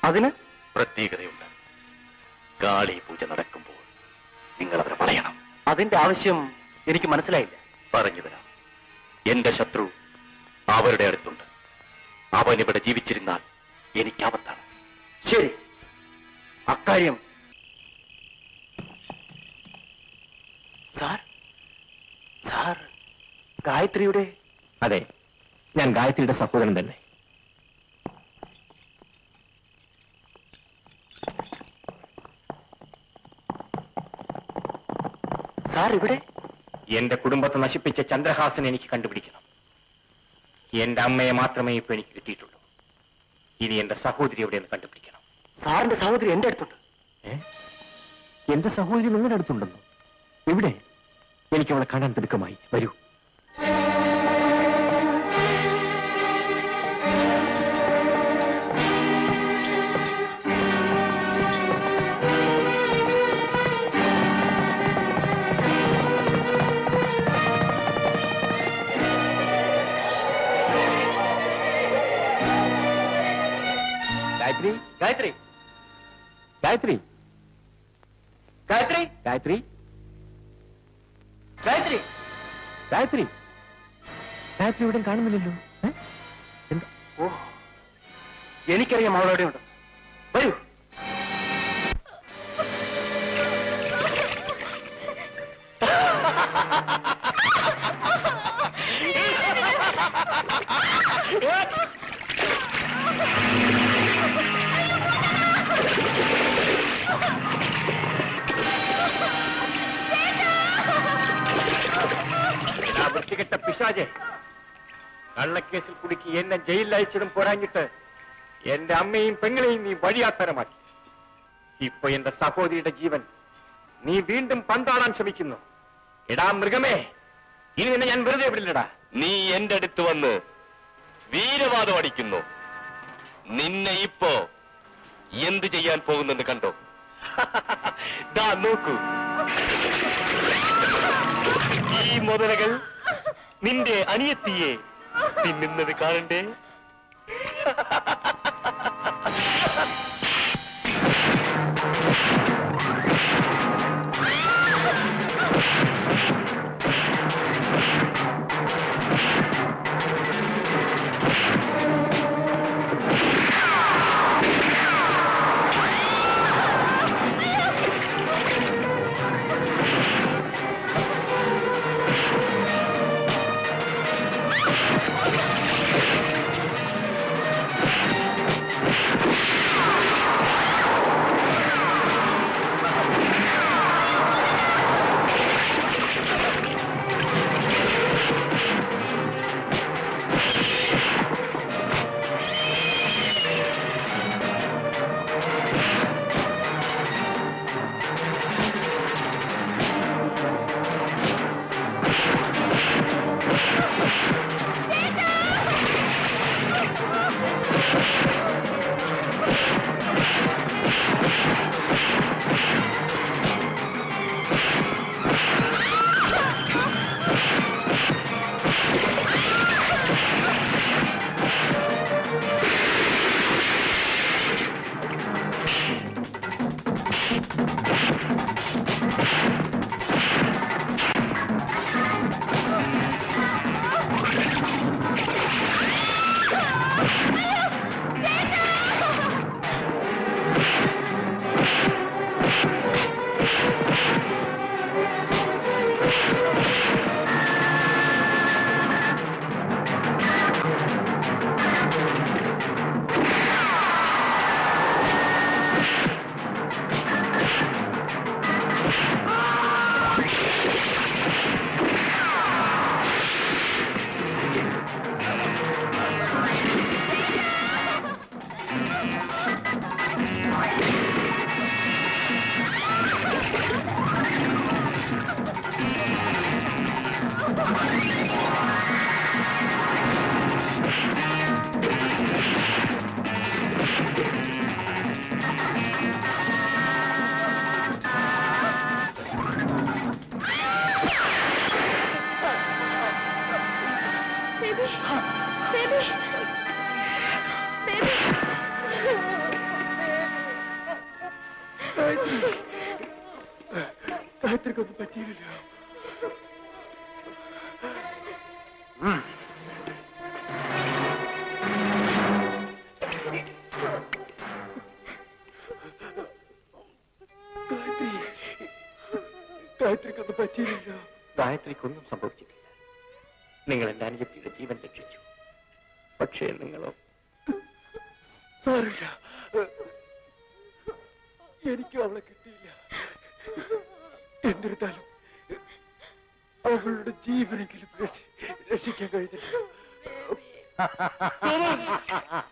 അതിന് പ്രത്യേകതയുണ്ട്. കാളി പൂജ നടക്കുമ്പോൾ നിങ്ങൾ അവരെ പറയണം. അതിന്റെ ആവശ്യം എനിക്ക് മനസ്സിലായില്ല. പറഞ്ഞു തരാം. എന്റെ ശത്രു അവരുടെ അടുത്തുണ്ട്. അവൻ ഇവിടെ ജീവിച്ചിരുന്നാൽ എനിക്ക് ആപത്താണ്. ശരി, അക്കാര്യം സാർ സാർ ഗായത്രിയുടെ... അതെ, ഞാൻ ഗായത്രിയുടെ സഹോദരൻ തന്നെ. സാർ ഇവിടെ? എന്റെ കുടുംബത്തെ നശിപ്പിച്ച ചന്ദ്രഹാസൻ എനിക്ക് കണ്ടുപിടിക്കണം. എന്റെ അമ്മയെ മാത്രമേ ഇപ്പൊ എനിക്ക് കിട്ടിയിട്ടുള്ളൂ. ഇനി എന്റെ സഹോദരി എവിടെയെന്ന് കണ്ടുപിടിക്കണം. സാറിന്റെ സഹോദരി എന്റെ അടുത്തുണ്ട്. എന്റെ സഹോദരി നിങ്ങളുടെ അടുത്തുണ്ടെന്നു? എവിടെ? എനിക്ക് അവളെ കാണാൻ തിടുക്കമായി. വരൂ. ഗായത്രി, ഗായത്രി, ഗായത്രി, ഗായത്രി, ഗായത്രി, ഗായത്രി, ഗായത്രി, ഗായത്രി ഇവിടെ കാണുന്നില്ലല്ലോ. എന്താ? ഓ, എനിക്കറിയാം അവളെവിടെ ഉണ്ട്. വരൂ. വൃത്തികെട്ട പിശാചെ, കള്ളക്കേസിൽ കുടുക്കി എന്നെ ജയിലിൽ അയച്ചിടും പോരാഞ്ഞിട്ട് എന്റെ അമ്മയും പെങ്ങളെയും നീ വഴിയാത്തരമാക്കി. ഇപ്പൊ എന്റെ സഹോദരിയുടെ ജീവൻ നീ വീണ്ടും പന്താടാൻ ശ്രമിക്കുന്നു. എടാ മൃഗമേ, ഇനി നിന്നെ ഞാൻ വെറുതെ വിടില്ലടാ. നീ എന്റെ അടുത്ത് വന്ന് വീരവാദം അടിക്കുന്നു. നിന്നെ ഇപ്പോ എന്ത് ചെയ്യാൻ പോകുന്നെന്ന് കണ്ടോ? ദാ നോക്കൂ, ഈ മുതലകൾ നിന്റെ അനിയത്തിയെ തിന്നുന്നത് കാണണ്ടേ? ഗായത്രിക്കൊന്നും പറ്റിയില്ല. ഗായത്രിക്കൊന്നും പറ്റിയില്ല. ഗായത്രിക്കൊന്നും സംഭവിച്ചിട്ടില്ല. നിങ്ങൾ എന്റെ അനുജത്തിയുടെ ജീവൻ രക്ഷിച്ചു. പക്ഷേ നിങ്ങളോ? സാറില്ല, എനിക്കും അവളെ കിട്ടിയില്ല. എന്നിരുന്നാലും അവളുടെ ജീവനെങ്കിലും രക്ഷിക്കാൻ കഴിഞ്ഞില്ല.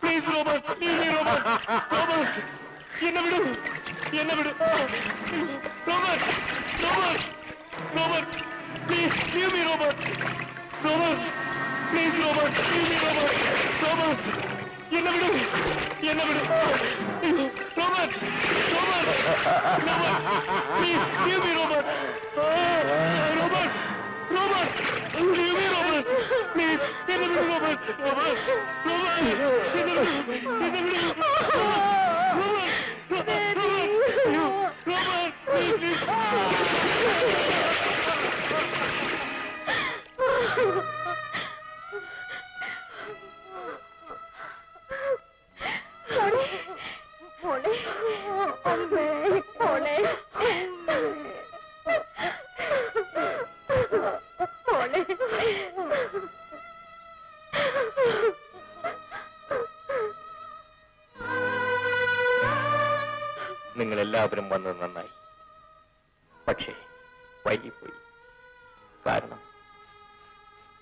പ്ലീസ് റോബർട്ട്, റോബർട്ട് എന്നെ വിടൂ, എന്നെ വിടൂ. Robert, Robert, Robert please leave me. Robert, Robert please. Robert leave me. Robert, Robert എന്നെ വിടൂ, എന്നെ വിടൂ. Robert, Robert, Robert please leave me. Robert, Robert, Robert leave me. Robert please എന്നെ വിടൂ. റോബർട്ട്, റോബർട്ട്, റോബർട്ട് എന്നെ വിടൂ, എന്നെ വിടൂ. നിങ്ങൾ എല്ലാവരും വന്നത് നന്നായി. പക്ഷേ വൈകിപ്പോയി. കാരണം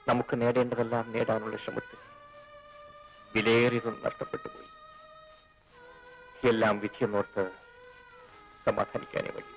നമുക്ക് നേടേണ്ടതെല്ലാം നേടാനുള്ള ശ്രമത്തിൽ വിലയേറിയതും നഷ്ടപ്പെട്ടു പോയി. എല്ലാം വിധിയെന്നോർത്ത് സമാധാനിക്കാനേ വഴി.